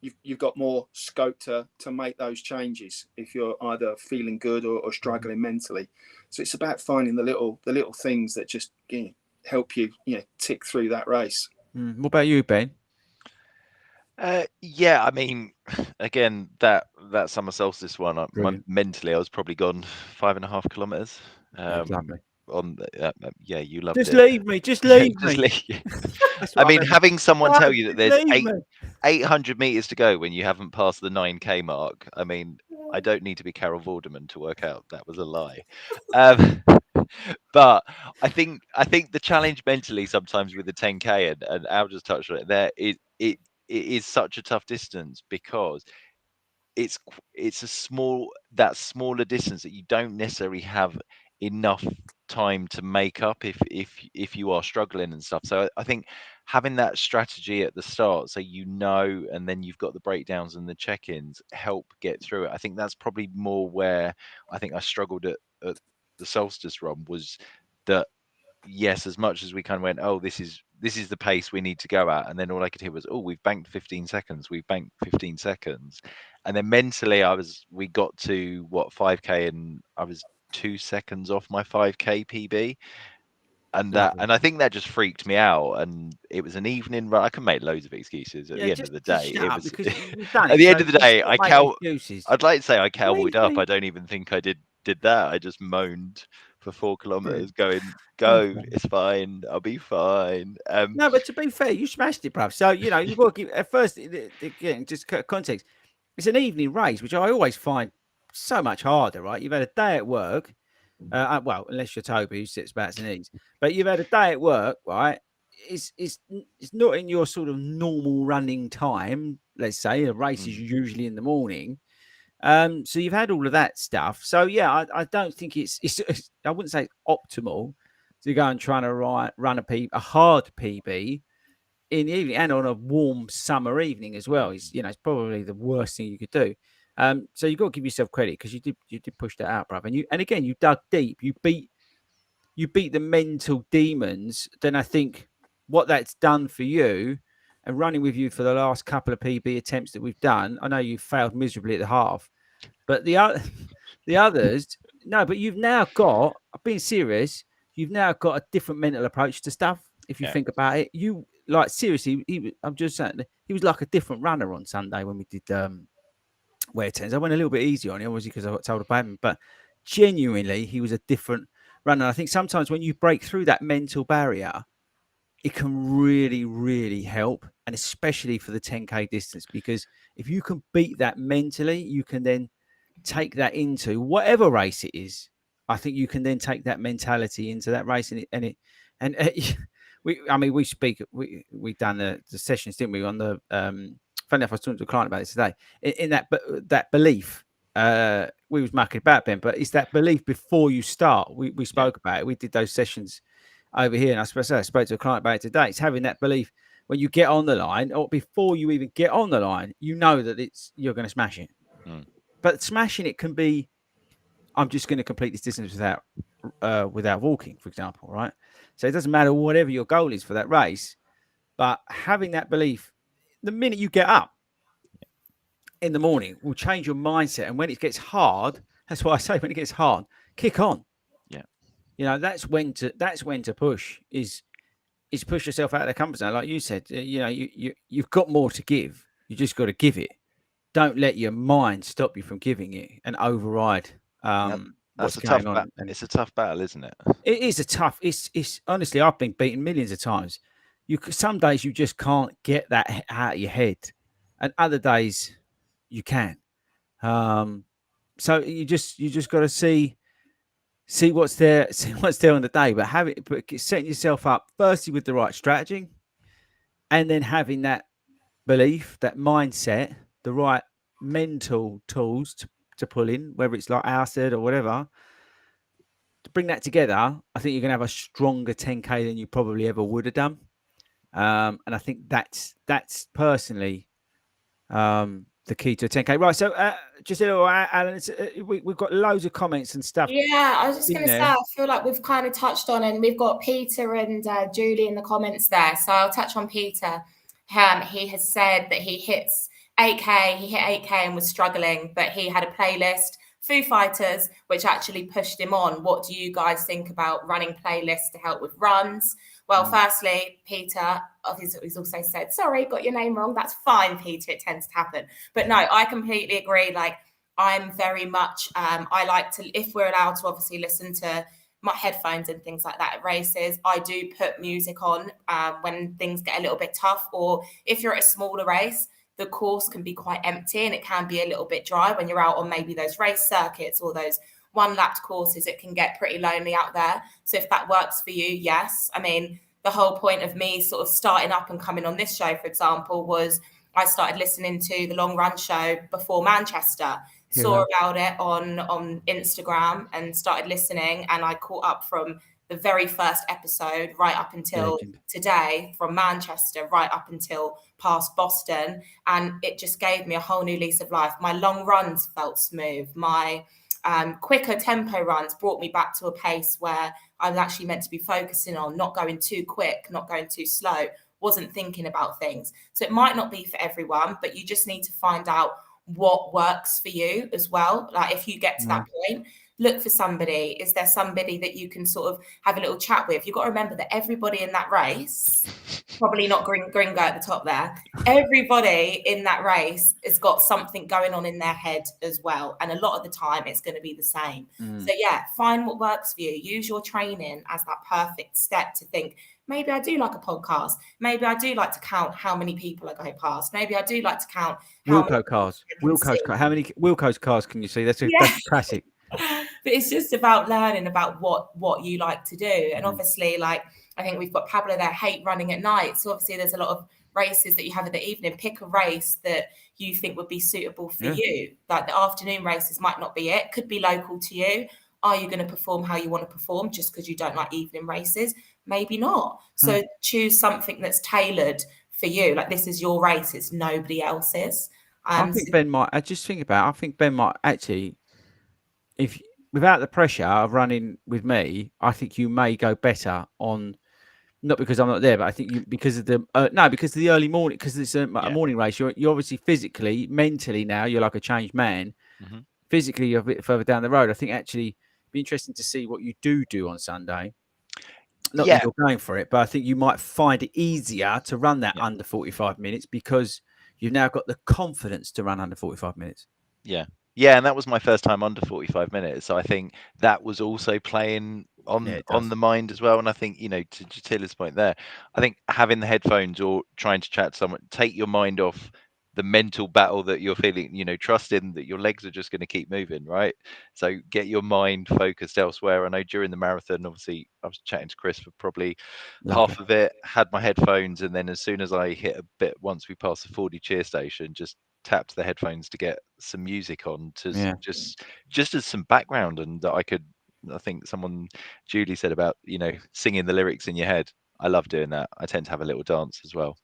you've got more scope to make those changes if you're either feeling good or struggling mentally. So it's about finding the little things that just help you tick through that race. What about you, Ben? Yeah, I mean, again, that summer solstice one, mentally, I was probably gone 5.5 kilometers. You loved it. Just leave me. Just leave me. I mean, having someone tell you that there's 800 meters to go when you haven't passed the 9K mark. I mean, I don't need to be Carol Vorderman to work out that was a lie. But I think the challenge mentally sometimes with the 10K, and Al just touched on it there, it is such a tough distance, because it's that smaller distance that you don't necessarily have enough time to make up if you are struggling and stuff. So I think having that strategy at the start, so and then you've got the breakdowns and the check-ins, help get through it. I think that's probably more where I think I struggled at the solstice run, was that yes, as much as we kind of went, oh, this is the pace we need to go at, and then all I could hear was, oh, we've banked 15 seconds, we've banked 15 seconds, and then mentally we got to what 5k, and I was 2 seconds off my 5k PB. And I think that just freaked me out. And it was an evening run. I can make loads of excuses at the end of the day. Shut It up, was because you've done at it. the So end of the day, stop making excuses. I'd like to say I cowboyed up. Really? I don't even think I did that. I just moaned for 4 kilometers, going, Okay. "Go, it's fine. I'll be fine." No, but to be fair, you smashed it, bruv. So you've got to give at first. Again, just context. It's an evening race, which I always find so much harder. Right? You've had a day at work. Well, unless you're Toby, who sits bats and eats. But you've had a day at work, right? It's not in your sort of normal running time. Let's say a race is usually in the morning. So you've had all of that stuff. So yeah, I don't think it's I wouldn't say optimal to go and try to run a hard PB in the evening and on a warm summer evening as well. It's it's probably the worst thing you could do. So you've got to give yourself credit because you did push that out, brother. And again you dug deep. You beat the mental demons. Then I think what that's done for you and running with you for the last couple of PB attempts that we've done. I know you failed miserably at the half, but the others, no. But you've now got. I'm being serious. You've now got a different mental approach to stuff. If you think about it, you like seriously. I'm just saying he was like a different runner on Sunday when we did wear tens. I went a little bit easy on him, obviously, because I got told about him. But genuinely, he was a different runner. I think sometimes when you break through that mental barrier, it can really, really help, and especially for the 10k distance, because if you can beat that mentally, you can then take that into whatever race it is. I think you can then take that mentality into that race, we done the sessions, didn't we? On the funny enough, I was talking to a client about this today. In that belief, we was mucking about, Ben, but it's that belief before you start. We spoke about it. We did those sessions over here, and I spoke to a client about it today. It's having that belief when you get on the line, or before you even get on the line, you know that you're going to smash it. But smashing it can be, I'm just going to complete this distance without walking, for example, right? So it doesn't matter whatever your goal is for that race, but having that belief, the minute you get up in the morning, will change your mindset. And when it gets hard, that's why I say when it gets hard, kick on. Yeah, that's when to push is push yourself out of the comfort zone, like you said. You've got more to give. You just got to give it. Don't let your mind stop you from giving it and override what's going on. It's a tough battle, isn't it? It is a tough. It's honestly, I've been beaten millions of times. Some days you just can't get that out of your head, and other days you can. So you just got to see what's there, on the day, but setting yourself up firstly with the right strategy, and then having that belief, that mindset, the right mental tools to pull in, whether it's like our said or whatever, to bring that together. I think you're going to have a stronger 10k than you probably ever would have done. And I think that's personally the key to a 10k. Right. So just a little, Alan, we've got loads of comments and stuff. Yeah, I was just going to say, I feel like we've kind of touched on, and we've got Peter and Julie in the comments there. So I'll touch on Peter. He has said that he hits 8k. He hit 8k and was struggling, but he had a playlist, Foo Fighters, which actually pushed him on. What do you guys think about running playlists to help with runs? Well, firstly, Peter, he's also said, sorry, got your name wrong. That's fine, Peter. It tends to happen. But no, I completely agree. Like, I'm very much, I like to, if we're allowed to obviously listen to my headphones and things like that at races, I do put music on when things get a little bit tough, or if you're at a smaller race, the course can be quite empty and it can be a little bit dry when you're out on maybe those race circuits or those one-lapped courses. It can get pretty lonely out there. So if that works for you, yes. I mean, the whole point of me sort of starting up and coming on this show, for example, was I started listening to the Long Run show before Manchester, saw about it on Instagram and started listening, and I caught up from the very first episode right up until today, from Manchester right up until past Boston, and it just gave me a whole new lease of life. My long runs felt smooth. My quicker tempo runs brought me back to a pace where I was actually meant to be focusing on not going too quick, not going too slow, wasn't thinking about things. So it might not be for everyone, but you just need to find out what works for you as well. Like if you get to that point, look for somebody. Is there somebody that you can sort of have a little chat with? You've got to remember that everybody in that race, probably not Gringo at the top there, everybody in that race has got something going on in their head as well. And a lot of the time it's going to be the same. So yeah, find what works for you. Use your training as that perfect step to think, maybe I do like a podcast. Maybe I do like to count how many people I go past. Maybe I do like to count how Wilco cars. Wilco's cars. How many Wilco's cars can you see? That's a classic. But it's just about learning about what you like to do. And obviously, like I think we've got Pablo there, hate running at night. So obviously there's a lot of races that you have in the evening. Pick a race that you think would be suitable for you. Like the afternoon races might not be it. Could be local to you. Are you going to perform how you want to perform just because you don't like evening races? Maybe not. So choose something that's tailored for you. Like this is your race. It's nobody else's. I think Ben might. I just think about. I think Ben might actually, if without the pressure of running with me, I think you may go better on. Not because I'm not there, but I think you because of the because of the early morning, because it's a morning race. You're obviously physically, mentally now you're like a changed man. Physically, you're a bit further down the road. I think actually it'd be interesting to see what you do on Sunday. Not that you're going for it, but I think you might find it easier to run that under 45 minutes because you've now got the confidence to run under 45 minutes. Yeah, and that was my first time under 45 minutes. So I think that was also playing on the mind as well. And I think, to Jatila's point there, I think having the headphones or trying to chat to someone, take your mind off the mental battle that you're feeling, trust in that your legs are just going to keep moving, right? So get your mind focused elsewhere. I know during the marathon, obviously, I was chatting to Chris for probably half of it, had my headphones, and then as soon as I hit a bit, once we passed the 40 cheer station, just tapped the headphones to get some music on to just as some background, and that I think Julie said about singing the lyrics in your head. I love doing that. I tend to have a little dance as well.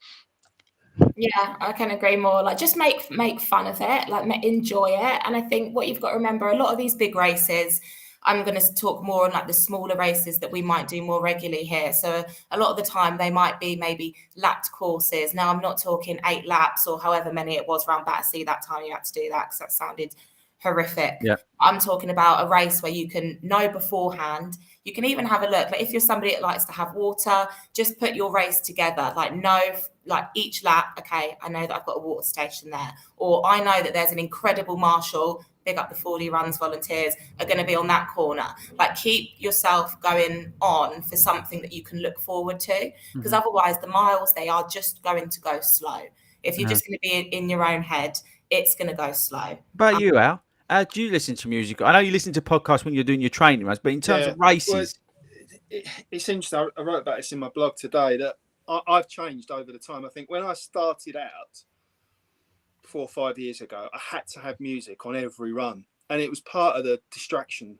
Yeah, I can agree more. Like just make fun of it, like enjoy it. And I think what you've got to remember, a lot of these big races, I'm going to talk more on like the smaller races that we might do more regularly here. So a lot of the time they might be maybe lapped courses. Now I'm not talking 8 laps or however many it was around Battersea that time you had to do that because that sounded horrific. Yeah. I'm talking about a race where you can know beforehand. You can even have a look. Like if you're somebody that likes to have water, just put your race together. Like each lap, okay, I know that I've got a water station there. Or I know that there's an incredible marshal, big up the FORDY RUNS volunteers, are going to be on that corner. Like keep yourself going on for something that you can look forward to. Because otherwise the miles, they are just going to go slow. If you're just going to be in your own head, it's going to go slow. But you, Al, do you listen to music? I know you listen to podcasts when you're doing your training runs, but in terms of races, it's interesting. I wrote about this in my blog today that I've changed over the time. I think when I started out 4 or 5 years ago, I had to have music on every run, and it was part of the distraction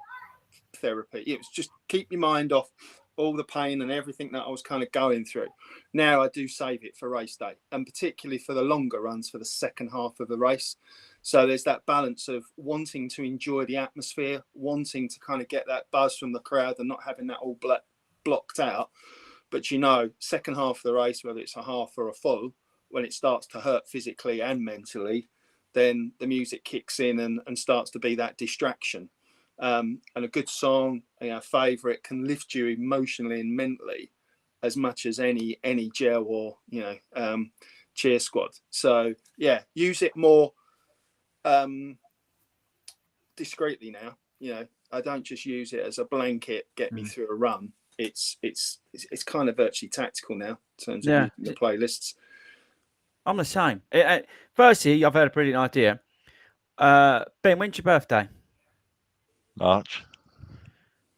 therapy. It was just keep your mind off all the pain and everything that I was kind of going through. Now I do save it for race day, and particularly for the longer runs, for the second half of the race. So there's that balance of wanting to enjoy the atmosphere, wanting to kind of get that buzz from the crowd and not having that all blocked out. But second half of the race, whether it's a half or a full, when it starts to hurt physically and mentally, then the music kicks in and starts to be that distraction. And a good song, favourite, can lift you emotionally and mentally as much as any gel or cheer squad. So yeah, use it more discreetly now. I don't just use it as a blanket get me through a run. It's kind of virtually tactical now in terms of using the playlists. I'm the same. Firstly, I've had a brilliant idea. Ben, when's your birthday? March.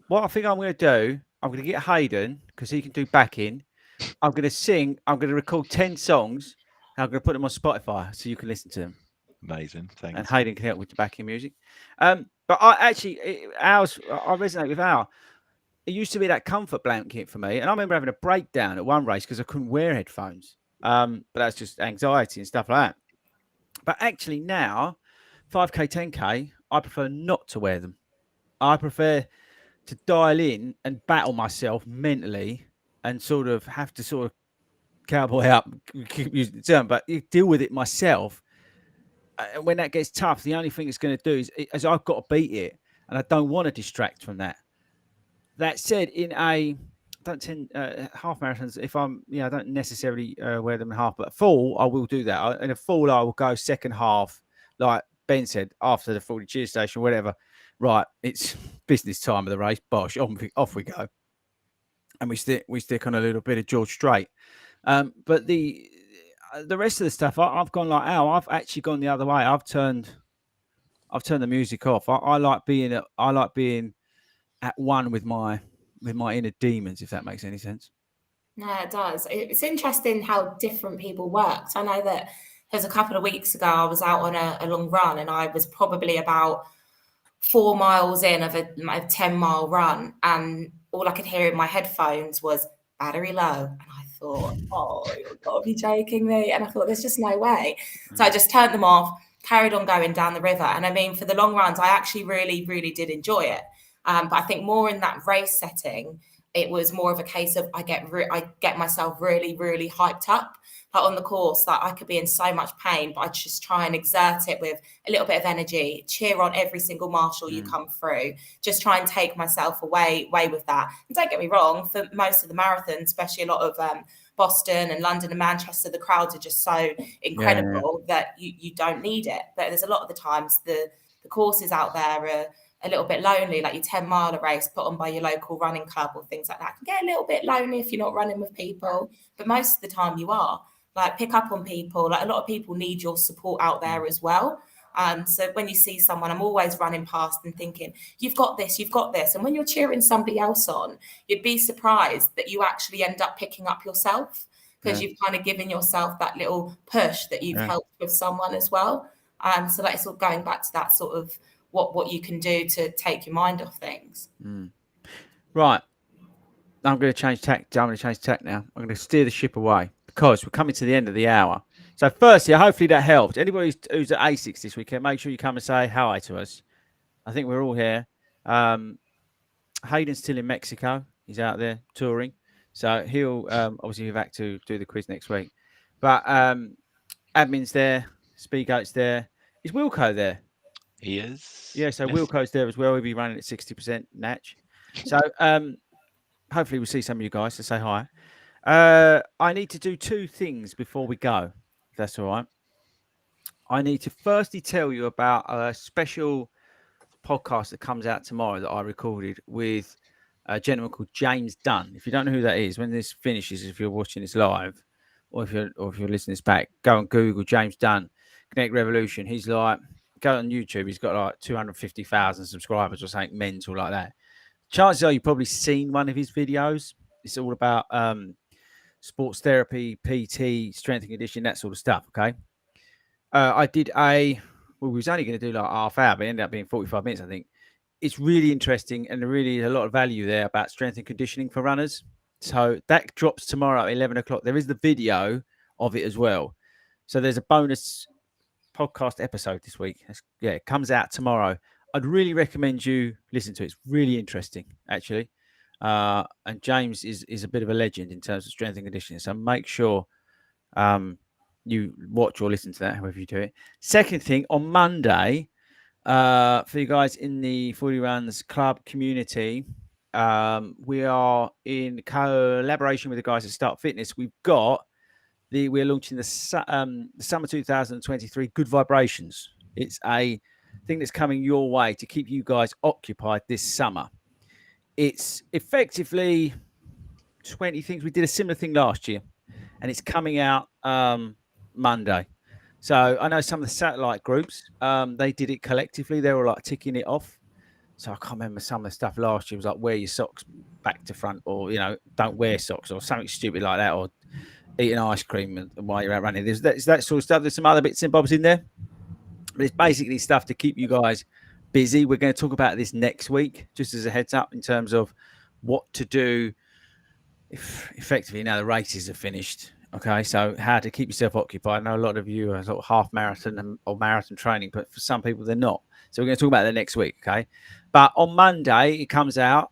What I think I'm going to do, I'm going to get Hayden because he can do backing. I'm going to sing. I'm going to record 10 songs. And I'm going to put them on Spotify so you can listen to them. Amazing, thanks. And Hayden can help with the backing music. But I resonate with Al. It used to be that comfort blanket for me, and I remember having a breakdown at one race because I couldn't wear headphones. But that's just anxiety and stuff like that. But actually now, 5K, 10K, I prefer not to wear them. I prefer to dial in and battle myself mentally and sort of have to sort of cowboy up, keep using the term, but deal with it myself. And when that gets tough, the only thing it's going to do is I've got to beat it, and I don't want to distract from that. That said, in a don't tend half marathons. If I'm, I don't necessarily wear them in half, but full, I will do that. In a full, I will go second half, like Ben said, after the 40 cheer station, whatever. Right, it's business time of the race. Bosh, off we go, and we stick on a little bit of George Strait. But the rest of the stuff, I've gone like Al. I've actually gone the other way. I've turned the music off. I like being at one with my inner demons, if that makes any sense. Yeah, it does. It's interesting how different people work. So I know that there's a couple of weeks ago, I was out on a long run, and I was probably about 4 miles in of a 10-mile run, and all I could hear in my headphones was battery low. And I thought, oh, you've got to be joking me. And I thought, there's just no way. So I just turned them off, carried on going down the river. And I mean, for the long runs, I actually really, really did enjoy it. But I think more in that race setting, it was more of a case of I get myself really, really hyped up. Like on the course, like I could be in so much pain, but I just try and exert it with a little bit of energy, cheer on every single marshal you come through, just try and take myself away with that. And don't get me wrong, for most of the marathons, especially a lot of Boston and London and Manchester, the crowds are just so incredible that you don't need it. But there's a lot of the times the courses out there are a little bit lonely, like your 10-mile race put on by your local running club or things like that can get a little bit lonely if you're not running with people. But most of the time you are. Like, pick up on people. Like, a lot of people need your support out there as well. So when you see someone, I'm always running past and thinking, you've got this. And when you're cheering somebody else on, you'd be surprised that you actually end up picking up yourself, because you've kind of given yourself that little push that you've helped with someone as well. So that it's all going back to that sort of what you can do to take your mind off things. Right. I'm going to change tack. I'm going to change tack now. I'm going to steer the ship away because we're coming to the end of the hour. So firstly, hopefully that helped. Anybody who's at ASICS this weekend, make sure you come and say hi to us. I think we're all here. Hayden's still in Mexico. He's out there touring. So he'll obviously be back to do the quiz next week. But admin's there. Speedgoat's there. Is Wilco there? He is. Yeah, so yes. Wilco's there as well. He'll be running at 60% Natch. So hopefully we'll see some of you guys to say hi. I need to do 2 things before we go, if that's all right. I need to firstly tell you about a special podcast that comes out tomorrow that I recorded with a gentleman called James Dunn. If you don't know who that is, when this finishes, if you're watching this live or if you're listening this back, go and Google James Dunn, Connect Revolution. He's like, go on YouTube. He's got like 250,000 subscribers or something mental like that. Chances are you've probably seen one of his videos. It's all about sports therapy, PT, strength and conditioning, that sort of stuff. Okay. I did we was only going to do like half hour, but it ended up being 45 minutes, I think. It's really interesting and really a lot of value there about strength and conditioning for runners. So that drops tomorrow at 11 o'clock. There is the video of it as well. So there's a bonus podcast episode this week. It comes out tomorrow. I'd really recommend you listen to it. It's really interesting, actually. And James is a bit of a legend in terms of strength and conditioning. So make sure you watch or listen to that, however you do it. Second thing, on Monday, for you guys in the 40 Runs Club community, we are in collaboration with the guys at Start Fitness. We're launching the Summer 2023 Good Vibrations. It's a thing that's coming your way to keep you guys occupied this summer. It's effectively 20 things. We did a similar thing last year, and it's coming out Monday. So I know some of the satellite groups, they did it collectively. They were like ticking it off. So I can't remember some of the stuff last year. It was like wear your socks back to front, or don't wear socks, or something stupid like that, or eating ice cream while you're out running. There's that sort of stuff. There's some other bits and bobs in there. But it's basically stuff to keep you guys busy. We're going to talk about this next week, just as a heads up, in terms of what to do if effectively now the races are finished Okay, so how to keep yourself occupied. I know a lot of you are sort of half marathon or marathon training, but for some people they're not. So we're going to talk about that next week, okay? But on Monday it comes out.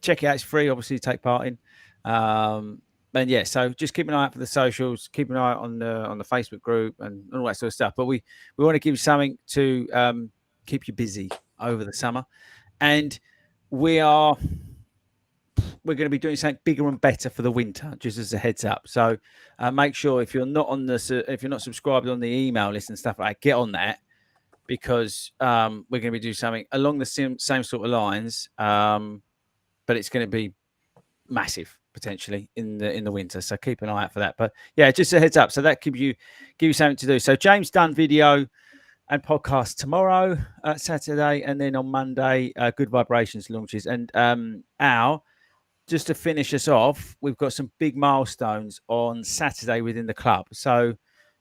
Check it out; it's free, obviously, to take part in. And yeah, so just keep an eye out for the socials. Keep an eye on the Facebook group and all that sort of stuff. But we want to give you something to keep you busy over the summer, and we're going to be doing something bigger and better for the winter, just as a heads up. So make sure if you're not subscribed on the email list and stuff like that, get on that, because we're going to be doing something along the same sort of lines, but it's going to be massive potentially in the winter. So keep an eye out for that. But yeah, just a heads up. So that give you something to do. So James done video and podcast tomorrow, Saturday, and then on Monday, Good Vibrations launches. And Al, just to finish us off, we've got some big milestones on Saturday within the club. So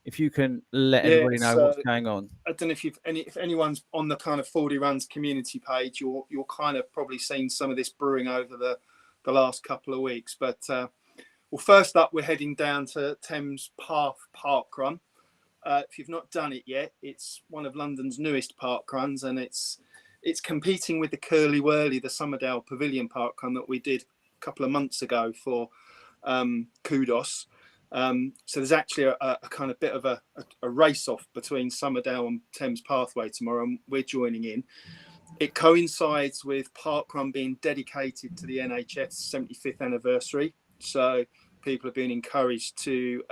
if you can let everybody know what's going on. I don't know if anyone's on the kind of 40 Runs community page, you're kind of probably seen some of this brewing over the last couple of weeks. But well, first up, we're heading down to Thames Path Park Run. If you've not done it yet, it's one of London's newest park runs, and it's competing with the Curly Whirly, the Somerdale Pavilion Park Run that we did couple of months ago for Kudos. So there's actually a kind of bit of a race off between Somerdale and Thames Pathway tomorrow, and we're joining in. It coincides with Parkrun being dedicated to the NHS 75th anniversary, so people have been encouraged to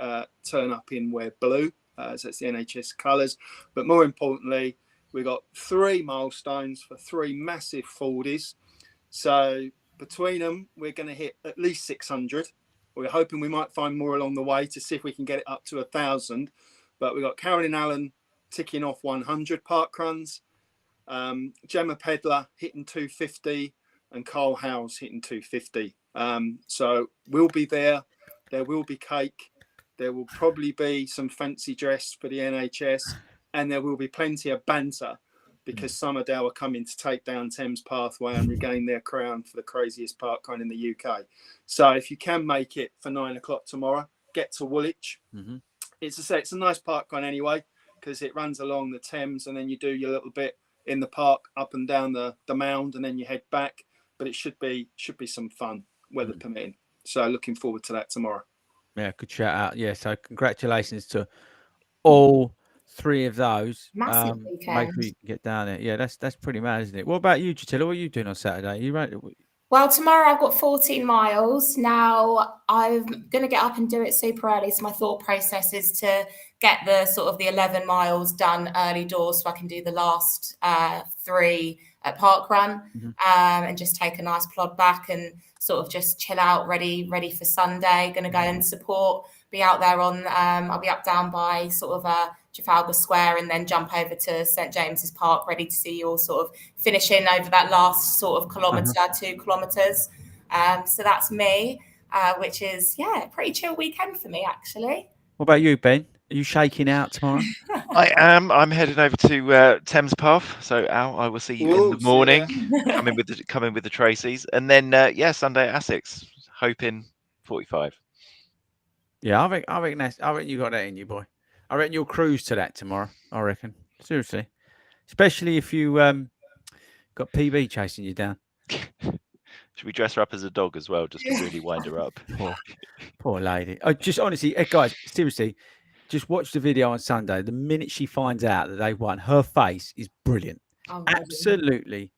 turn up in wear blue, so it's the NHS colours. But more importantly, we've got 3 milestones for 3 massive FORDY'S. So between them, we're going to hit at least 600. We're hoping we might find more along the way to see if we can get it up to 1,000. But we've got Carolyn Allen ticking off 100 park runs, Gemma Pedler hitting 250, and Carl Howes hitting 250. So we'll be there. There will be cake. There will probably be some fancy dress for the NHS, and there will be plenty of banter, because Somerdale are coming to take down Thames Pathway and regain their crown for the craziest park run in the UK. So if you can make it for 9 o'clock tomorrow, get to Woolwich. Mm-hmm. It's a nice park run anyway, because it runs along the Thames, and then you do your little bit in the park up and down the mound, and then you head back. But it should be some fun, weather permitting. So looking forward to that tomorrow. Yeah, good shout out. Yeah, so congratulations to all 3 of those. Massive Make weekend. sure you can get down there. Yeah, that's pretty mad, isn't it? What about you, Gisela? What are you doing on Saturday? You right? Well, tomorrow I've got 14 miles. Now I'm going to get up and do it super early. So my thought process is to get the 11 miles done early doors, so I can do the last 3 at Park Run, and just take a nice plod back and sort of just chill out, ready for Sunday. Going to go and support. Be out there on. I'll be up down by sort of Trafalgar Square, and then jump over to St James's Park, ready to see you all sort of finishing over that last sort of kilometre, 2 kilometres. So that's me, which is a pretty chill weekend for me, actually. What about you, Ben? Are you shaking out tomorrow? I am. I'm heading over to Thames Path. So Al, I will see you in the morning. Coming with the Tracys, and then Sunday at Essex, hoping 45. Yeah, I reckon you got that in you, boy. I reckon you'll cruise to that tomorrow. I reckon, seriously, especially if you got PB chasing you down. Should we dress her up as a dog as well, just to really wind her up? Poor lady. I just honestly, guys, seriously, just watch the video on Sunday. The minute she finds out that they won, her face is brilliant. Oh, absolutely.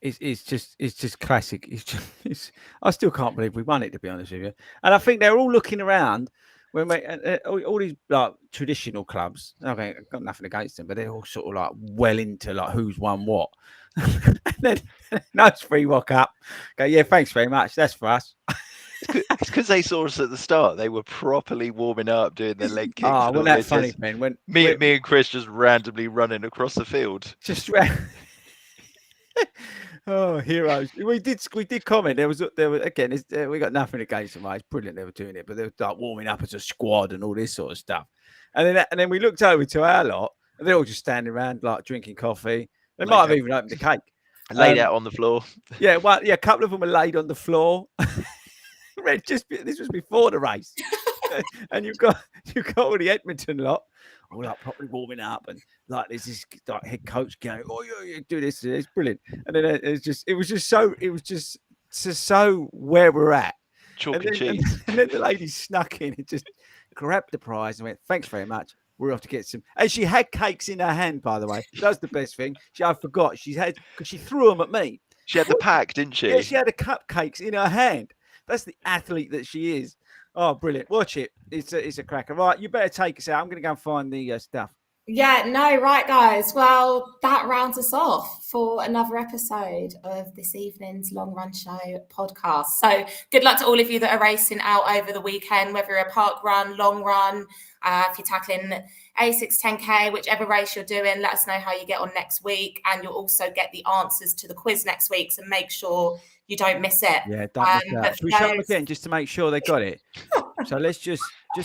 It's just classic. I still can't believe we won it, to be honest with you. And I think they're all looking around when all these like traditional clubs. Okay, I've got nothing against them, but they're all sort of like well into like who's won what. And then nice free walk up. Go, yeah, thanks very much. That's for us. It's because they saw us at the start. They were properly warming up, doing their leg kicks. Oh, wasn't that funny, man? When me and Chris just randomly running across the field. Just oh, heroes! We did comment. There was again. We got nothing against them. It's brilliant they were doing it, but they were like warming up as a squad and all this sort of stuff. And then we looked over to our lot, and they're all just standing around like drinking coffee. They might have even opened the cake. Laid out on the floor. Yeah, well, a couple of them were laid on the floor. This was before the race. and you've got all the Edmonton lot all like properly warming up, and like there's this like head coach going, "Oh, you do this, it's brilliant." And then it was just so where we're at. Chalk and cheese. And then the lady snuck in and just grabbed the prize and went, "Thanks very much. We're off to get some." And she had cakes in her hand, by the way. That's the best thing. I forgot. Because she threw them at me. She had the pack, didn't she? Yeah, she had the cupcakes in her hand. That's the athlete that she is. Oh, brilliant. Watch it. It's a cracker. Right, you better take us out. I'm going to go and find the stuff. Yeah, no, right, guys. Well, that rounds us off for another episode of this evening's Long Run Show podcast. So good luck to all of you that are racing out over the weekend, whether you're a park run, long run, if you're tackling A6 10K, whichever race you're doing, let us know how you get on next week. And you'll also get the answers to the quiz next week. So make sure you don't miss it. Yeah, don't miss that. Should we show them again just to make sure they got it? So let's just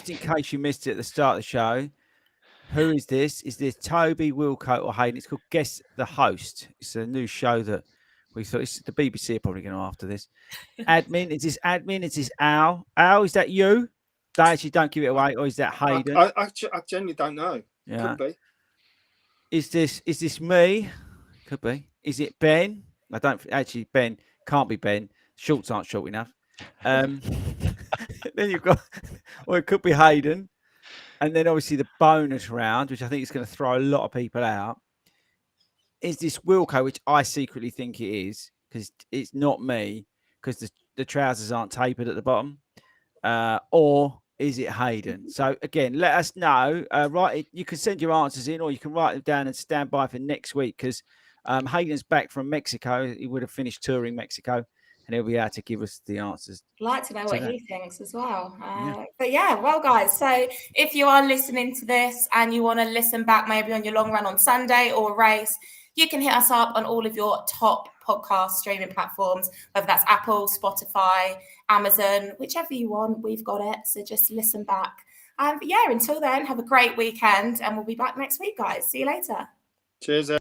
in case you missed it at the start of the show. Who is this? Is this Toby, Wilco, or Hayden? It's called Guess the Host. It's a new show that we thought the BBC are probably going to after this. Admin, is this Admin? Is this Al? Al, is that you? Don't give it away, or is that Hayden? I genuinely don't know. Yeah. Could be. Is this me? Could be. Is it Ben? I don't actually. Ben can't be Ben. Shorts aren't short enough. Then you've got, or it could be Hayden. And then obviously the bonus round, which I think is going to throw a lot of people out, is this Wilco, which I secretly think it is, because it's not me, because the trousers aren't tapered at the bottom. Or is it Hayden? So again, let us know. You can send your answers in, or you can write them down and stand by for next week, because Hayden's back from Mexico. He would have finished touring Mexico, and he'll be able to give us the answers. I'd like to know what he thinks as well. But yeah, well, guys, so if you are listening to this and you want to listen back maybe on your long run on Sunday or a race, you can hit us up on all of your top podcast streaming platforms, whether that's Apple, Spotify, Amazon, whichever you want, we've got it. So just listen back. But yeah, until then, have a great weekend, and we'll be back next week, guys. See you later. Cheers.